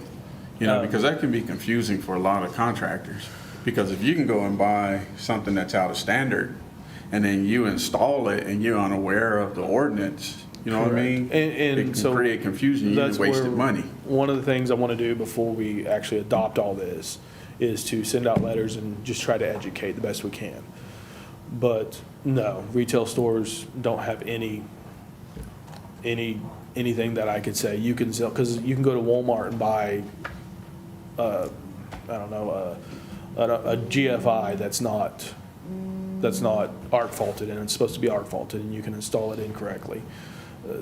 because that can be confusing for a lot of contractors. Because if you can go and buy something that's out of standard, and then you install it and you're unaware of the ordinance, you know what I mean? And It can so create confusion, you that's wasted where money. One of the things I want to do before we actually adopt all this is to send out letters and just try to educate the best we can. But no, retail stores don't have anything that I could say you can sell, because you can go to Walmart and buy, I don't know, a GFI that's not arc faulted, and it's supposed to be arc faulted, and you can install it incorrectly.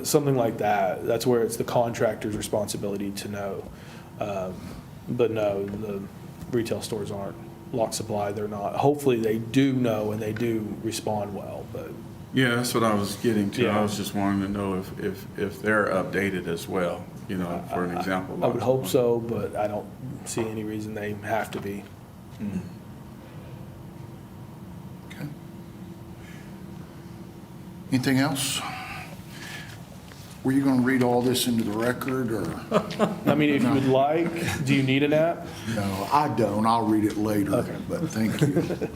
Something like that, that's where it's the contractor's responsibility to know. But no, the retail stores aren't. Lock Supply, they're not. Hopefully, they do know and they do respond well, but. Yeah, that's what I was getting to. Yeah. I was just wanting to know if they're updated as well, for an example. I would hope so, but I don't see any reason they have to be. Okay. Anything else? Were you going to read all this into the record, or? I mean, if you would like, do you need an app? No, I don't. I'll read it later, Okay. but thank you.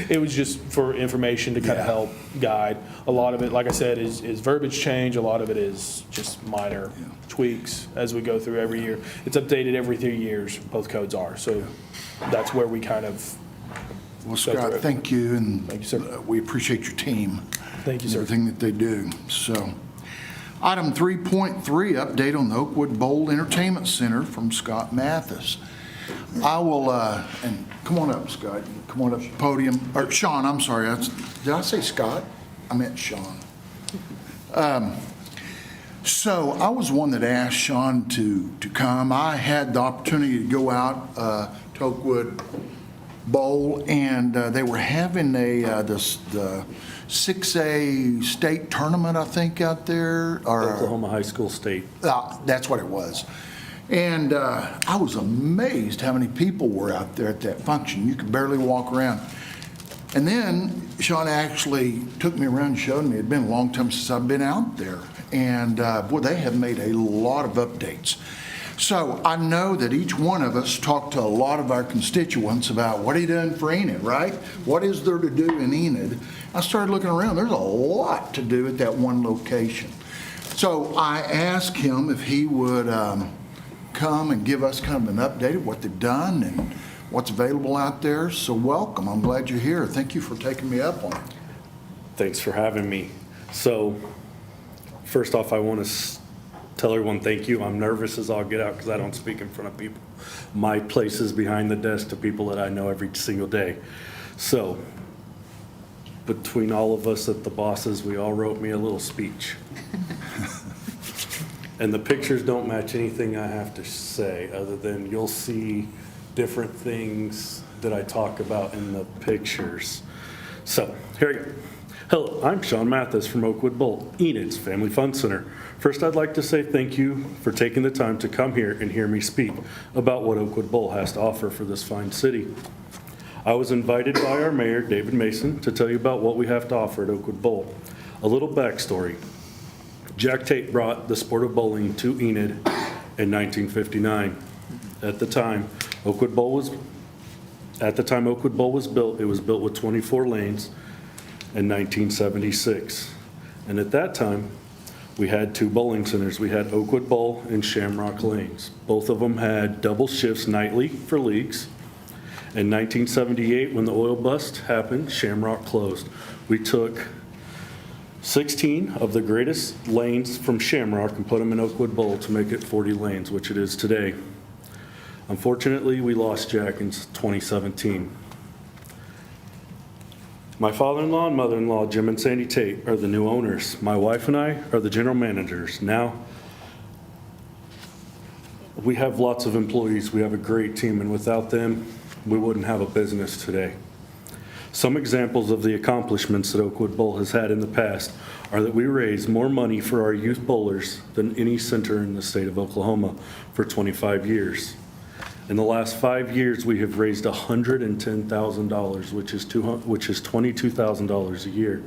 It was just for information to kind Yeah. of help guide. A lot of it, like I said, is verbiage change. A lot of it is just minor tweaks as we go through every year. It's updated every 3 years, both codes are. So that's where we kind of Well, go through Scott, it. thank you, and Thank you, sir. We appreciate your team. Thank you, sir. Everything that they do, so. Item 3.3, update on the Oakwood Bowl Entertainment Center from Scott Mathis. I will, and come on up, Scott, You can come on up to the podium, or Sean, I'm sorry, did I say Scott? I meant Sean. So I was one that asked Sean to come. I had the opportunity to go out to Oakwood Bowl, and they were having the 6A state tournament, I think, out there. Or Oklahoma High School State. That's what it was. And I was amazed how many people were out there at that function. You could barely walk around. And then Sean actually took me around and showed me. It'd been a long time since I've been out there. And boy, they have made a lot of updates. So I know that each one of us talked to a lot of our constituents about what are you doing for Enid, right? What is there to do in Enid? I started looking around. There's a lot to do at that one location. So I asked him if he would come and give us kind of an update of what they've done and what's available out there. So welcome. I'm glad you're here. Thank you for taking me up on it. Thanks for having me. So, first off, I want to tell everyone thank you. I'm nervous as all get out because I don't speak in front of people. My place is behind the desk to people that I know every single day. So, between all of us at the bosses, we all wrote me a little speech. And the pictures don't match anything I have to say, other than you'll see different things that I talk about in the pictures. So, here we go. Hello, I'm Sean Mathis from Oakwood Bowl, Enid's Family Fun Center. First, I'd like to say thank you for taking the time to come here and hear me speak about what Oakwood Bowl has to offer for this fine city. I was invited by our mayor, David Mason, to tell you about what we have to offer at Oakwood Bowl. A little backstory. Jack Tate brought the sport of bowling to Enid in 1959. At the time Oakwood Bowl was built, it was built with 24 lanes in 1976. And at that time, we had two bowling centers. We had Oakwood Bowl and Shamrock Lanes. Both of them had double shifts nightly for leagues. In 1978, when the oil bust happened, Shamrock closed. We took 16 of the greatest lanes from Shamrock and put them in Oakwood Bowl to make it 40 lanes, which it is today. Unfortunately, we lost Jack in 2017. My father-in-law and mother-in-law, Jim and Sandy Tate, are the new owners. My wife and I are the general managers. Now, we have lots of employees. We have a great team, and without them, we wouldn't have a business today. Some examples of the accomplishments that Oakwood Bowl has had in the past are that we raised more money for our youth bowlers than any center in the state of Oklahoma for 25 years. In the last 5 years, we have raised $110,000, which is $22,000 a year.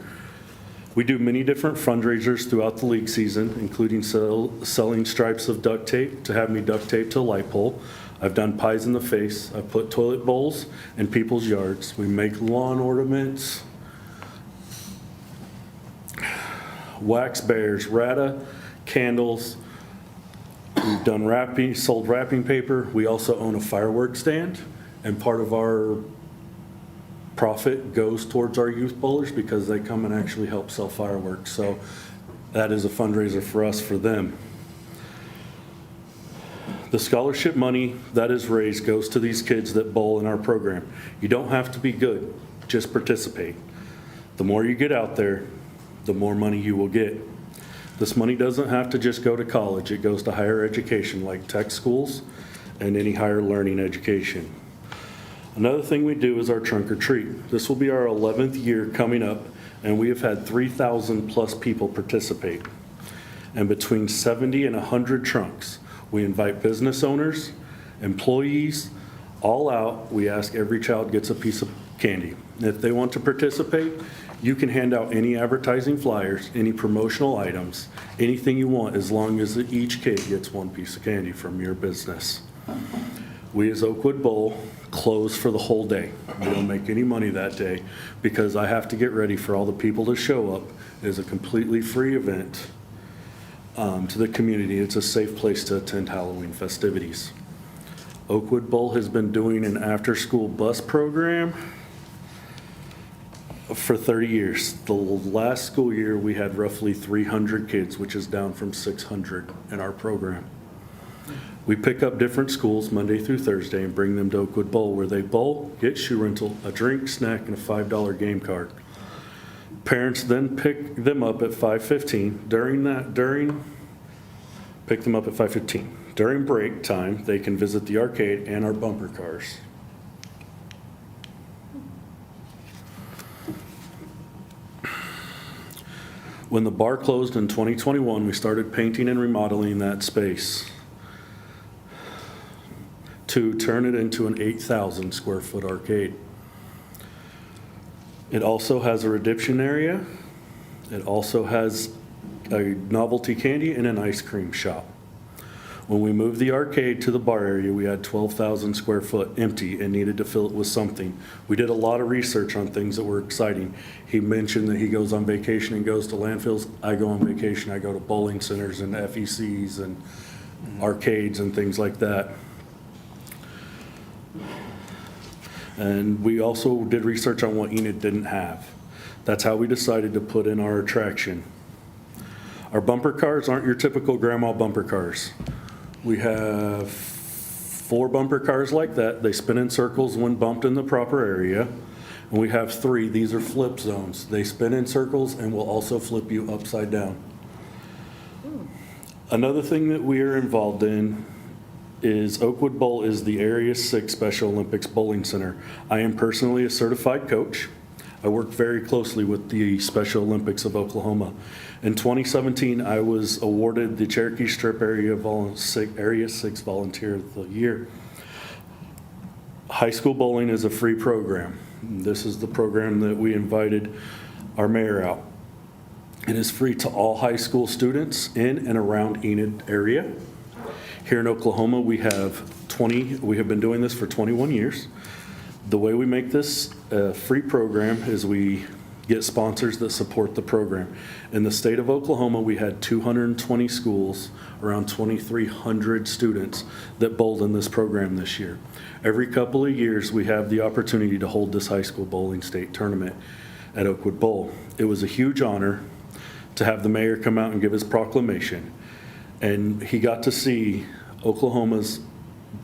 We do many different fundraisers throughout the league season, including selling stripes of duct tape to have me duct tape to a light pole. I've done pies in the face. I've put toilet bowls in people's yards. We make lawn ornaments, wax bears, rata, candles. We've done wrapping, sold wrapping paper. We also own a fireworks stand, and part of our profit goes towards our youth bowlers because they come and actually help sell fireworks. So that is a fundraiser for us, for them. The scholarship money that is raised goes to these kids that bowl in our program. You don't have to be good, just participate. The more you get out there, the more money you will get. This money doesn't have to just go to college. It goes to higher education like tech schools and any higher learning education. Another thing we do is our trunk or treat. This will be our 11th year coming up, and we have had 3,000 plus people participate. And between 70 and 100 trunks. We invite business owners, employees, all out. We ask every child gets a piece of candy. If they want to participate, you can hand out any advertising flyers, any promotional items, anything you want, as long as each kid gets one piece of candy from your business. We as Oakwood Bowl close for the whole day. We don't make any money that day because I have to get ready for all the people to show up. It is a completely free event to the community. It's a safe place to attend Halloween festivities. Oakwood Bowl has been doing an after-school bus program for 30 years. The last school year, we had roughly 300 kids, which is down from 600 in our program. We pick up different schools Monday through Thursday and bring them to Oakwood Bowl, where they bowl, get shoe rental, a drink, snack, and a $5 game card. Parents then pick them up at 5:15. Pick them up at 5:15. During break time, they can visit the arcade and our bumper cars. When the bar closed in 2021, we started painting and remodeling that space to turn it into an 8,000 square foot arcade. It also has a redemption area. It also has a novelty candy and an ice cream shop. When we moved the arcade to the bar area, we had 12,000 square foot empty and needed to fill it with something. We did a lot of research on things that were exciting. He mentioned that he goes on vacation and goes to landfills. I go on vacation, I go to bowling centers and FECs and arcades and things like that. And we also did research on what Enid didn't have. That's how we decided to put in our attraction. Our bumper cars aren't your typical grandma bumper cars. We have 4 bumper cars like that. They spin in circles when bumped in the proper area. And we have 3. These are flip zones. They spin in circles and will also flip you upside down. Another thing that we are involved in is Oakwood Bowl is the Area 6 Special Olympics Bowling Center. I am personally a certified coach. I work very closely with the Special Olympics of Oklahoma. In 2017, I was awarded the Cherokee Strip Area 6 Volunteer of the Year. High school bowling is a free program. This is the program that we invited our mayor out. It is free to all high school students in and around Enid area. Here in Oklahoma, we have been doing this for 21 years. The way we make this a free program is we get sponsors that support the program. In the state of Oklahoma, we had 220 schools, around 2,300 students that bowled in this program this year. Every couple of years, we have the opportunity to hold this high school bowling state tournament at Oakwood Bowl. It was a huge honor to have the mayor come out and give his proclamation. And he got to see Oklahoma's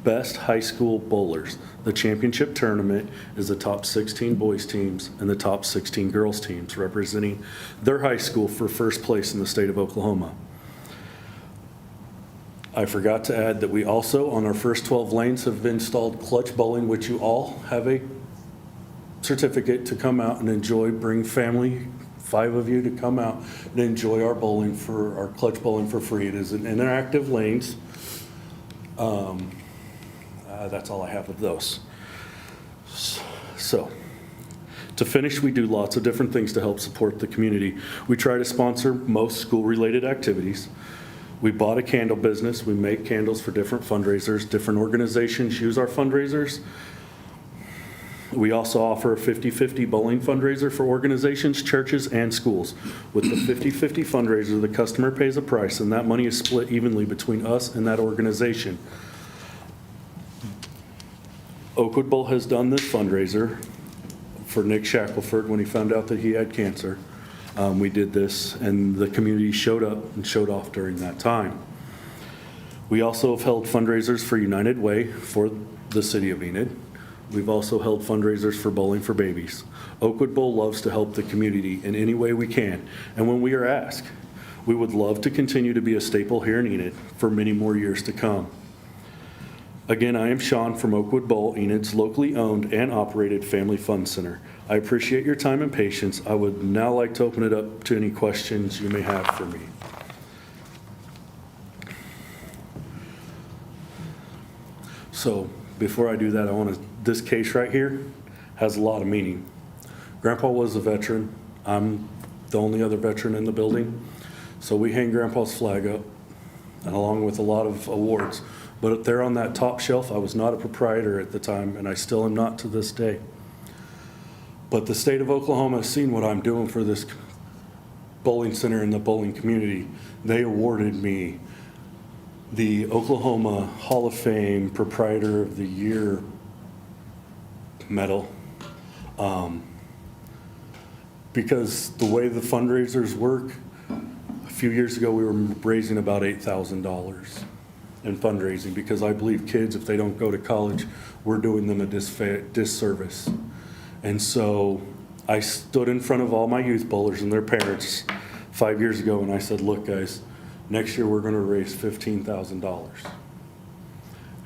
best high school bowlers. The championship tournament is the top 16 boys teams and the top 16 girls teams representing their high school for first place in the state of Oklahoma. I forgot to add that we also, on our first 12 lanes, have installed clutch bowling, which you all have a certificate to come out and enjoy. Bring family, 5 of you to come out and enjoy our bowling for our clutch bowling for free. It is an interactive lanes. That's all I have of those. So, to finish, we do lots of different things to help support the community. We try to sponsor most school-related activities. We bought a candle business. We make candles for different fundraisers. Different organizations use our fundraisers. We also offer a 50-50 bowling fundraiser for organizations, churches, and schools. With the 50-50 fundraiser, the customer pays a price, and that money is split evenly between us and that organization. Oakwood Bowl has done this fundraiser for Nick Shackelford when he found out that he had cancer. We did this, and the community showed up and showed off during that time. We also have held fundraisers for United Way for the city of Enid. We've also held fundraisers for Bowling for Babies. Oakwood Bowl loves to help the community in any way we can, and when we are asked, we would love to continue to be a staple here in Enid for many more years to come. Again, I am Sean from Oakwood Bowl, Enid's locally owned and operated family fun center. I appreciate your time and patience. I would now like to open it up to any questions you may have for me. So before I do that, this case right here has a lot of meaning. Grandpa was a veteran. I'm the only other veteran in the building. So we hang Grandpa's flag up and along with a lot of awards. But they're on that top shelf. I was not a proprietor at the time, and I still am not to this day. But the state of Oklahoma has seen what I'm doing for this bowling center and the bowling community. They awarded me the Oklahoma Hall of Fame Proprietor of the Year medal. Because the way the fundraisers work, a few years ago we were raising about $8,000 in fundraising, because I believe kids, if they don't go to college, we're doing them a disservice. And so I stood in front of all my youth bowlers and their parents 5 years ago, and I said, look guys, next year we're gonna raise $15,000.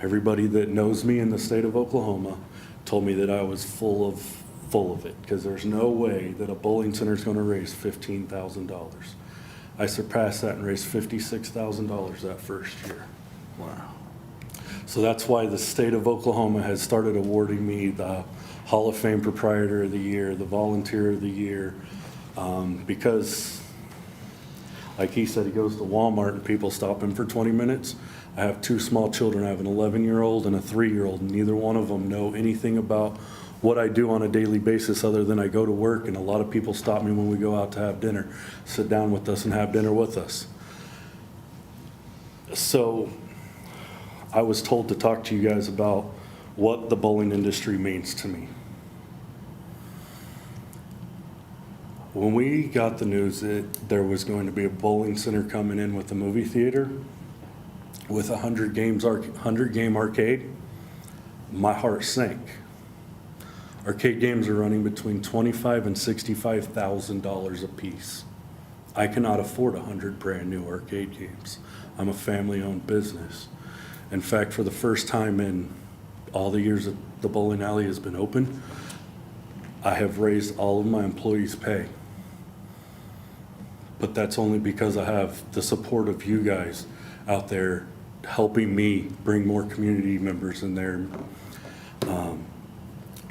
Everybody that knows me in the state of Oklahoma told me that I was full of it, because there's no way that a bowling center is gonna raise $15,000. I surpassed that and raised $56,000 that first year. Wow. So that's why the state of Oklahoma has started awarding me the Hall of Fame Proprietor of the Year, the Volunteer of the Year, because like he said, he goes to Walmart and people stop him for 20 minutes. I have two small children. I have an 11-year-old and a 3-year-old, and neither one of them know anything about what I do on a daily basis other than I go to work, and a lot of people stop me when we go out to have dinner, sit down with us and have dinner with us. So I was told to talk to you guys about what the bowling industry means to me. When we got the news that there was going to be a bowling center coming in with a movie theater with a 100-game arcade, my heart sank. Arcade games are running between $25,000 and $65,000 a piece. I cannot afford 100 brand new arcade games. I'm a family-owned business. In fact, for the first time in all the years that the bowling alley has been open, I have raised all of my employees' pay. But that's only because I have the support of you guys out there helping me bring more community members in there.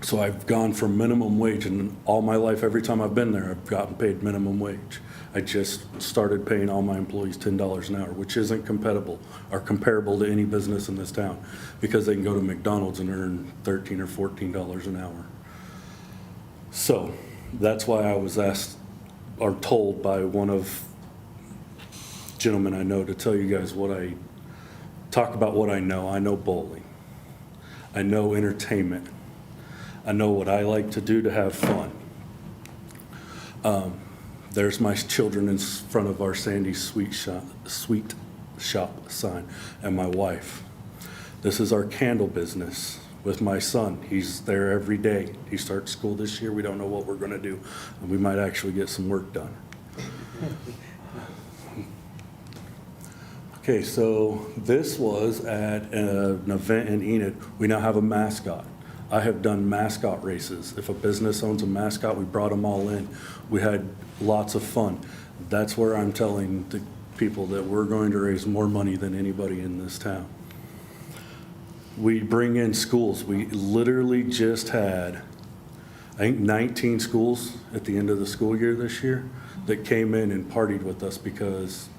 So I've gone from minimum wage, and all my life, every time I've been there, I've gotten paid minimum wage. I just started paying all my employees $10 an hour, which isn't comparable to any business in this town, because they can go to McDonald's and earn $13 or $14 an hour. So that's why I was asked or told by one of gentlemen I know to tell you guys talk about what I know. I know bowling. I know entertainment. I know what I like to do to have fun. There's my children in front of our Sandy's Sweet Shop sign, and my wife. This is our candle business with my son. He's there every day. He starts school this year. We don't know what we're gonna do. We might actually get some work done. Okay, so this was at an event in Enid. We now have a mascot. I have done mascot races. If a business owns a mascot, we brought them all in. We had lots of fun. That's where I'm telling the people that we're going to raise more money than anybody in this town. We bring in schools. We literally just had, I think, 19 schools at the end of the school year this year that came in and partied with us, because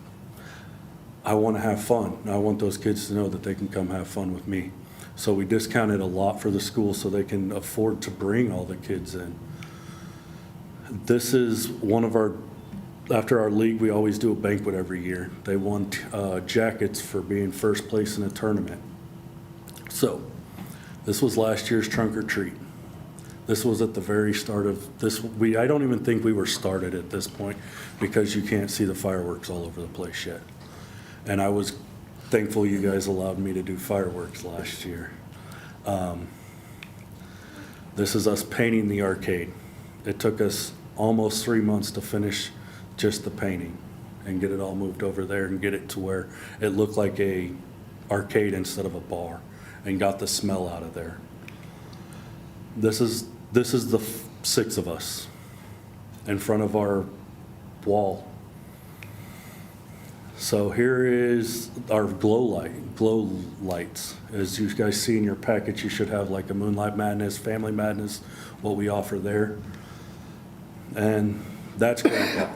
I want to have fun. I want those kids to know that they can come have fun with me. So we discounted a lot for the schools so they can afford to bring all the kids in. This is one of our, after our league, we always do a banquet every year. They won jackets for being first place in a tournament. So this was last year's trunk or treat. This was at the very start of this. I don't even think we were started at this point, because you can't see the fireworks all over the place yet. And I was thankful you guys allowed me to do fireworks last year. This is us painting the arcade. It took us almost 3 months to finish just the painting and get it all moved over there and get it to where it looked like a arcade instead of a bar, and got the smell out of there. This is the 6 of us in front of our wall. So here is our glow lights. As you guys see in your package, you should have like a Moonlight Madness, Family Madness, what we offer there. And that's great.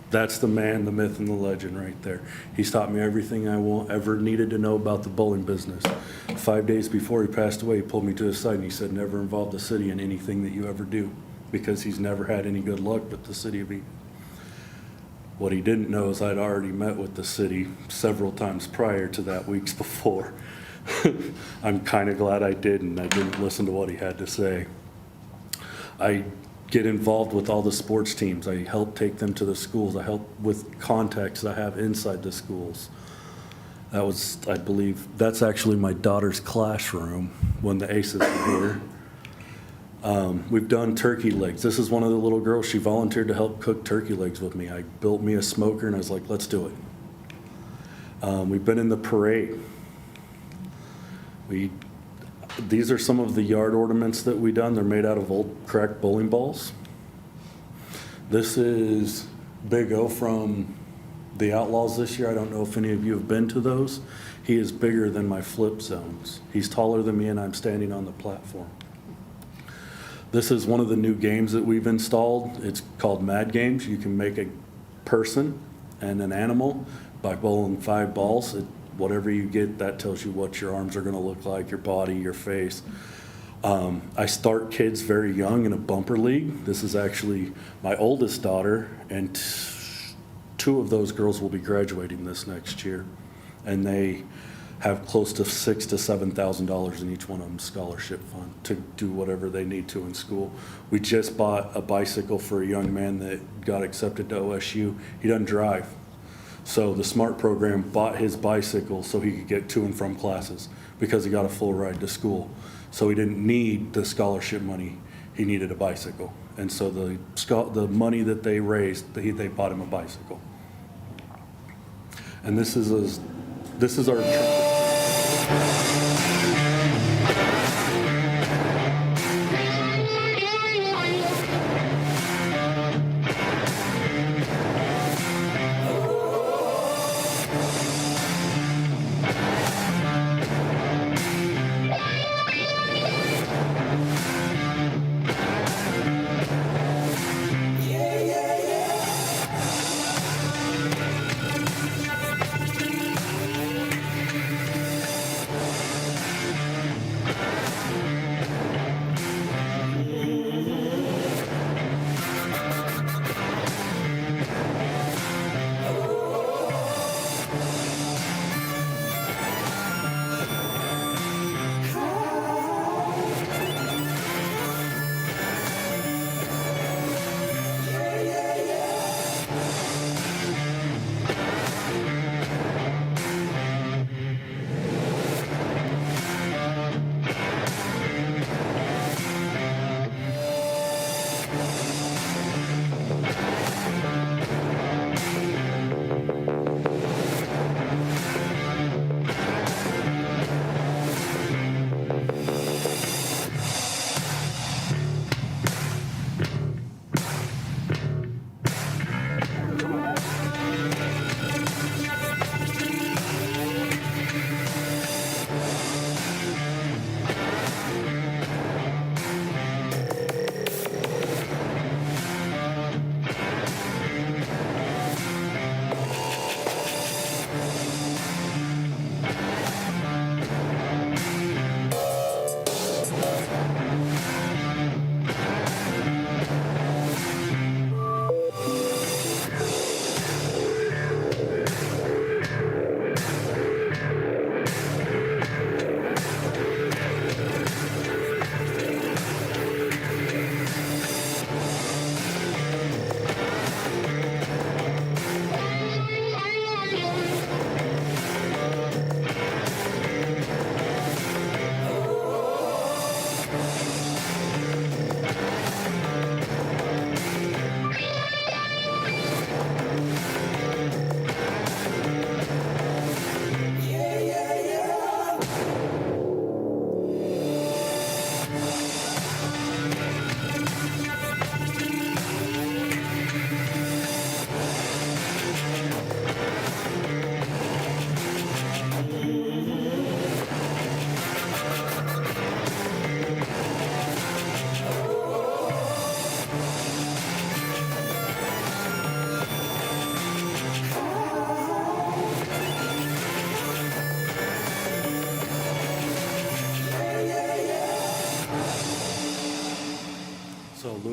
That's the man, the myth, and the legend right there. He's taught me everything I ever needed to know about the bowling business. 5 days before he passed away, he pulled me to his side and he said, never involve the city in anything that you ever do, because he's never had any good luck with the city of Enid. What he didn't know is I'd already met with the city several times prior to that, weeks before. I'm kind of glad I didn't. I didn't listen to what he had to say. I get involved with all the sports teams. I help take them to the schools. I help with contacts I have inside the schools. That was, I believe, that's actually my daughter's classroom when the Aces were here. We've done turkey legs. This is one of the little girls. She volunteered to help cook turkey legs with me. I built me a smoker and I was like, let's do it. We've been in the parade. These are some of the yard ornaments that we done. They're made out of old cracked bowling balls. This is Big O from the Outlaws this year. I don't know if any of you have been to those. He is bigger than my flip zones. He's taller than me and I'm standing on the platform. This is one of the new games that we've installed. It's called Mad Games. You can make a person and an animal by bowling 5 balls. Whatever you get, that tells you what your arms are going to look like, your body, your face. I start kids very young in a bumper league. This is actually my oldest daughter, and 2 of those girls will be graduating this next year. And they have close to $6,000 to $7,000 in each one of them scholarship fund to do whatever they need to in school. We just bought a bicycle for a young man that got accepted to OSU. He doesn't drive. So the SMART program bought his bicycle so he could get to and from classes because he got a full ride to school. So he didn't need the scholarship money, he needed a bicycle. And so the money that they raised, they bought him a bicycle. And this is our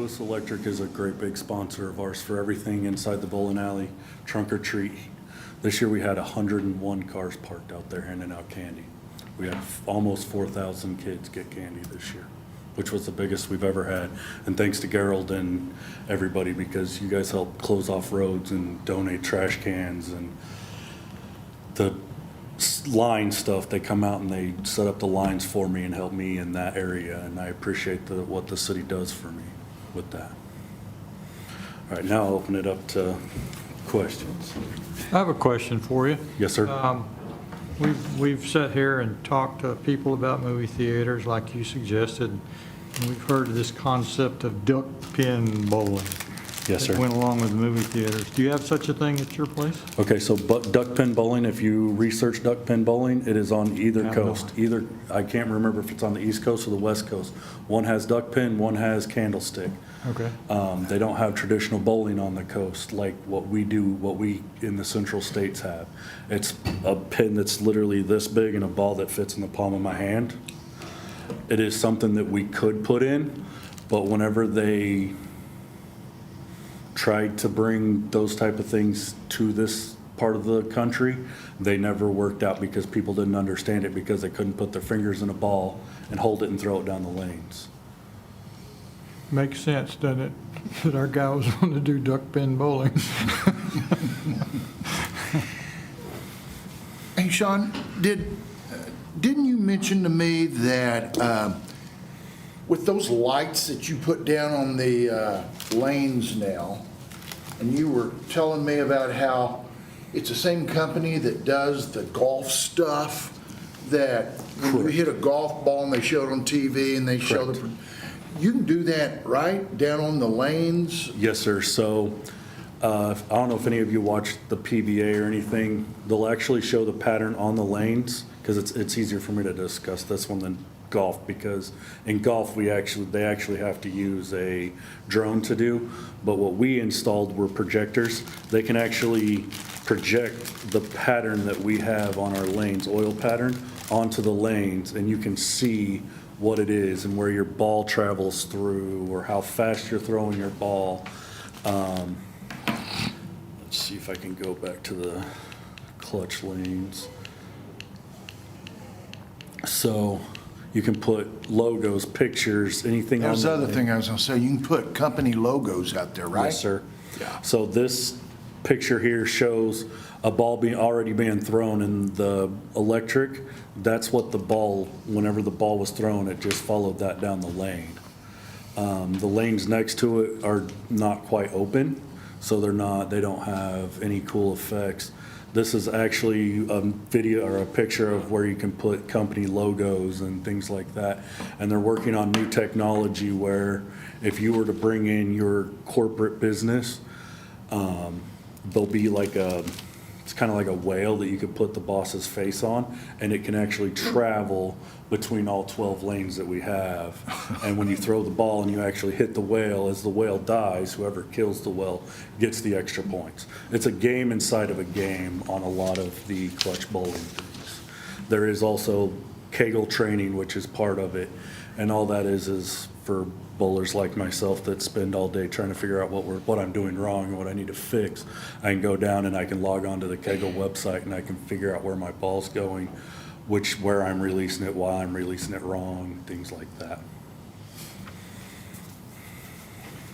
Lewis Electric is a great big sponsor of ours for everything inside the bowling alley, trunk or treat. This year we had 101 cars parked out there handing out candy. We had almost 4,000 kids get candy this year, which was the biggest we've ever had. And thanks to Gerald and everybody, because you guys helped close off roads and donate trash cans and the line stuff. They come out and they set up the lines for me and help me in that area, and I appreciate what the city does for me with that. All right, now I'll open it up to questions. I have a question for you. Yes, sir. We've sat here and talked to people about movie theaters like you suggested, and we've heard of this concept of duck pin bowling. Yes, sir. That went along with the movie theaters. Do you have such a thing at your place? Okay, so duck pin bowling, if you research duck pin bowling, it is on either coast. Either, I can't remember if it's on the East Coast or the West Coast. One has duck pin, one has candlestick. Okay. They don't have traditional bowling on the coast like what we do, what we in the central states have. It's a pin that's literally this big and a ball that fits in the palm of my hand. It is something that we could put in, but whenever they tried to bring those type of things to this part of the country, they never worked out because people didn't understand it, because they couldn't put their fingers in a ball and hold it and throw it down the lanes. Makes sense, doesn't it, that our guys want to do duck pin bowling? Hey, Sean, didn't you mention to me that with those lights that you put down on the lanes now, and you were telling me about how it's the same company that does the golf stuff, that when you hit a golf ball and they show it on TV and they show the, you can do that right down on the lanes? Yes, sir. So I don't know if any of you watch the PBA or anything. They'll actually show the pattern on the lanes, because it's easier for me to discuss this one than golf, because in golf they actually have to use a drone to do, but what we installed were projectors. They can actually project the pattern that we have on our lanes, oil pattern, onto the lanes, and you can see what it is and where your ball travels through or how fast you're throwing your ball. Let's see if I can go back to the clutch lanes. So you can put logos, pictures, anything on That was the the other lane. thing I was gonna say, you can put company logos out there, right? Yes, sir. Yeah. So this picture here shows a ball already being thrown in the electric. That's what the ball, whenever the ball was thrown, it just followed that down the lane. The lanes next to it are not quite open, so they don't have any cool effects. This is actually a video or a picture of where you can put company logos and things like that. And they're working on new technology where if you were to bring in your corporate business, there'll be it's kind of like a whale that you could put the boss's face on, and it can actually travel between all 12 lanes that we have. And when you throw the ball and you actually hit the whale, as the whale dies, whoever kills the whale gets the extra points. It's a game inside of a game on a lot of the clutch bowling things. There is also Kegel training, which is part of it, and all that is for bowlers like myself that spend all day trying to figure out what I'm doing wrong and what I need to fix. I can go down and I can log on to the Kegel website and I can figure out where my ball's going, where I'm releasing it, why I'm releasing it wrong, things like that.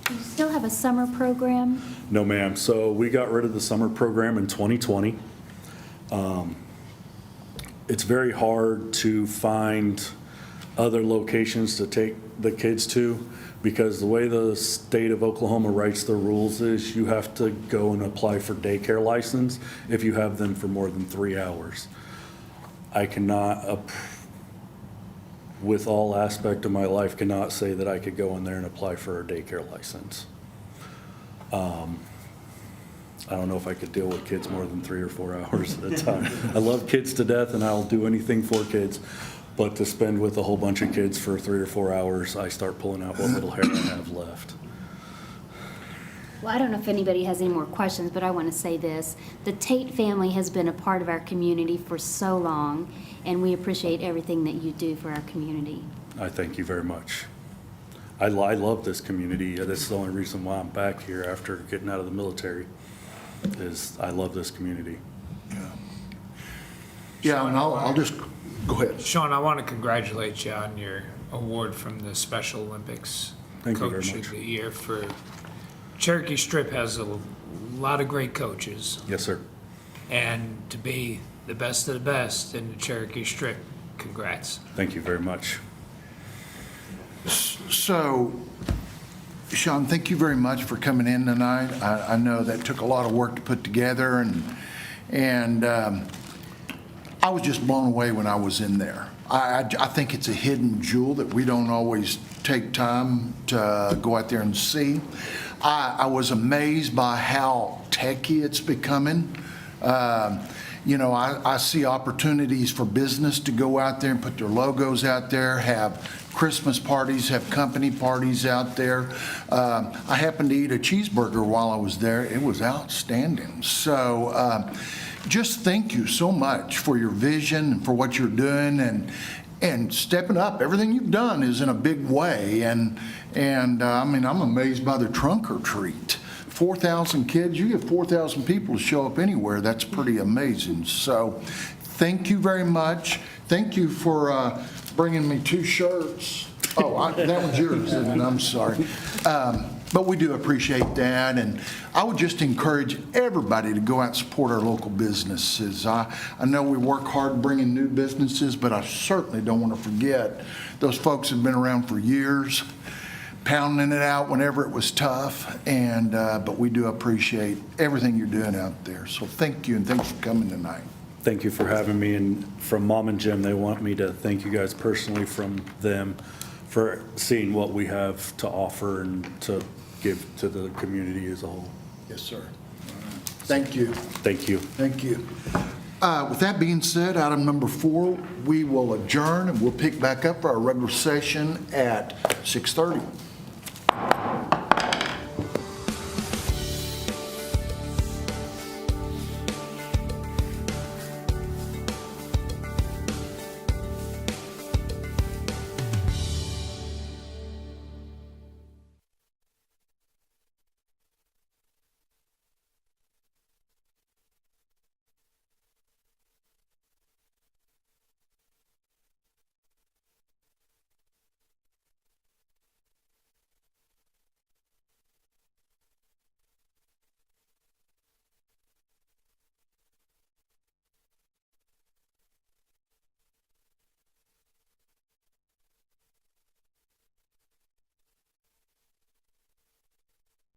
Do you still have a summer program? No, ma'am. So we got rid of the summer program in 2020. It's very hard to find other locations to take the kids to, because the way the state of Oklahoma writes their rules is you have to go and apply for daycare license if you have them for more than 3 hours. I cannot, with all aspect of my life, cannot say that I could go in there and apply for a daycare license. I don't know if I could deal with kids more than 3 or 4 hours at a time. I love kids to death and I'll do anything for kids, but to spend with a whole bunch of kids for 3 or 4 hours, I start pulling out what little hair I have left. Well, I don't know if anybody has any more questions, but I want to say this. The Tate family has been a part of our community for so long, and we appreciate everything that you do for our community. I thank you very much. I love this community. That's the only reason why I'm back here after getting out of the military, is I love this community. Yeah, and I'll just, go ahead. Sean, I want to congratulate you on your award from the Special Olympics Thank you very Coach much. of the Year for Cherokee Strip has a lot of great coaches, Yes, sir. and to be the best of the best in the Cherokee Strip, congrats. Thank you very much. So, Sean, thank you very much for coming in tonight. I know that took a lot of work to put together, and I was just blown away when I was in there. I think it's a hidden jewel that we don't always take time to go out there and see. I was amazed by how techy it's becoming. You know, I see opportunities for business to go out there and put their logos out there, have Christmas parties, have company parties out there. I happened to eat a cheeseburger while I was there. It was outstanding. So just thank you so much for your vision and for what you're doing and stepping up. Everything you've done is in a big way. And I mean, I'm amazed by the trunk or treat. 4,000 kids, you get 4,000 people to show up anywhere. That's pretty amazing. So thank you very much. Thank you for bringing me 2 shirts. Oh, that one's yours, isn't it? I'm sorry. But we do appreciate that, and I would just encourage everybody to go out and support our local businesses. I know we work hard bringing new businesses, but I certainly don't want to forget those folks who've been around for years, pounding it out whenever it was tough, and but we do appreciate everything you're doing out there. So thank you, and thanks for coming tonight. Thank you for having me, and from Mom and Jim, they want me to thank you guys personally from them for seeing what we have to offer and to give to the community as a whole. Yes, sir. Thank you. Thank you. Thank you. With that being said, item number 4, we will adjourn, and we'll pick back up our regular session at 6:30.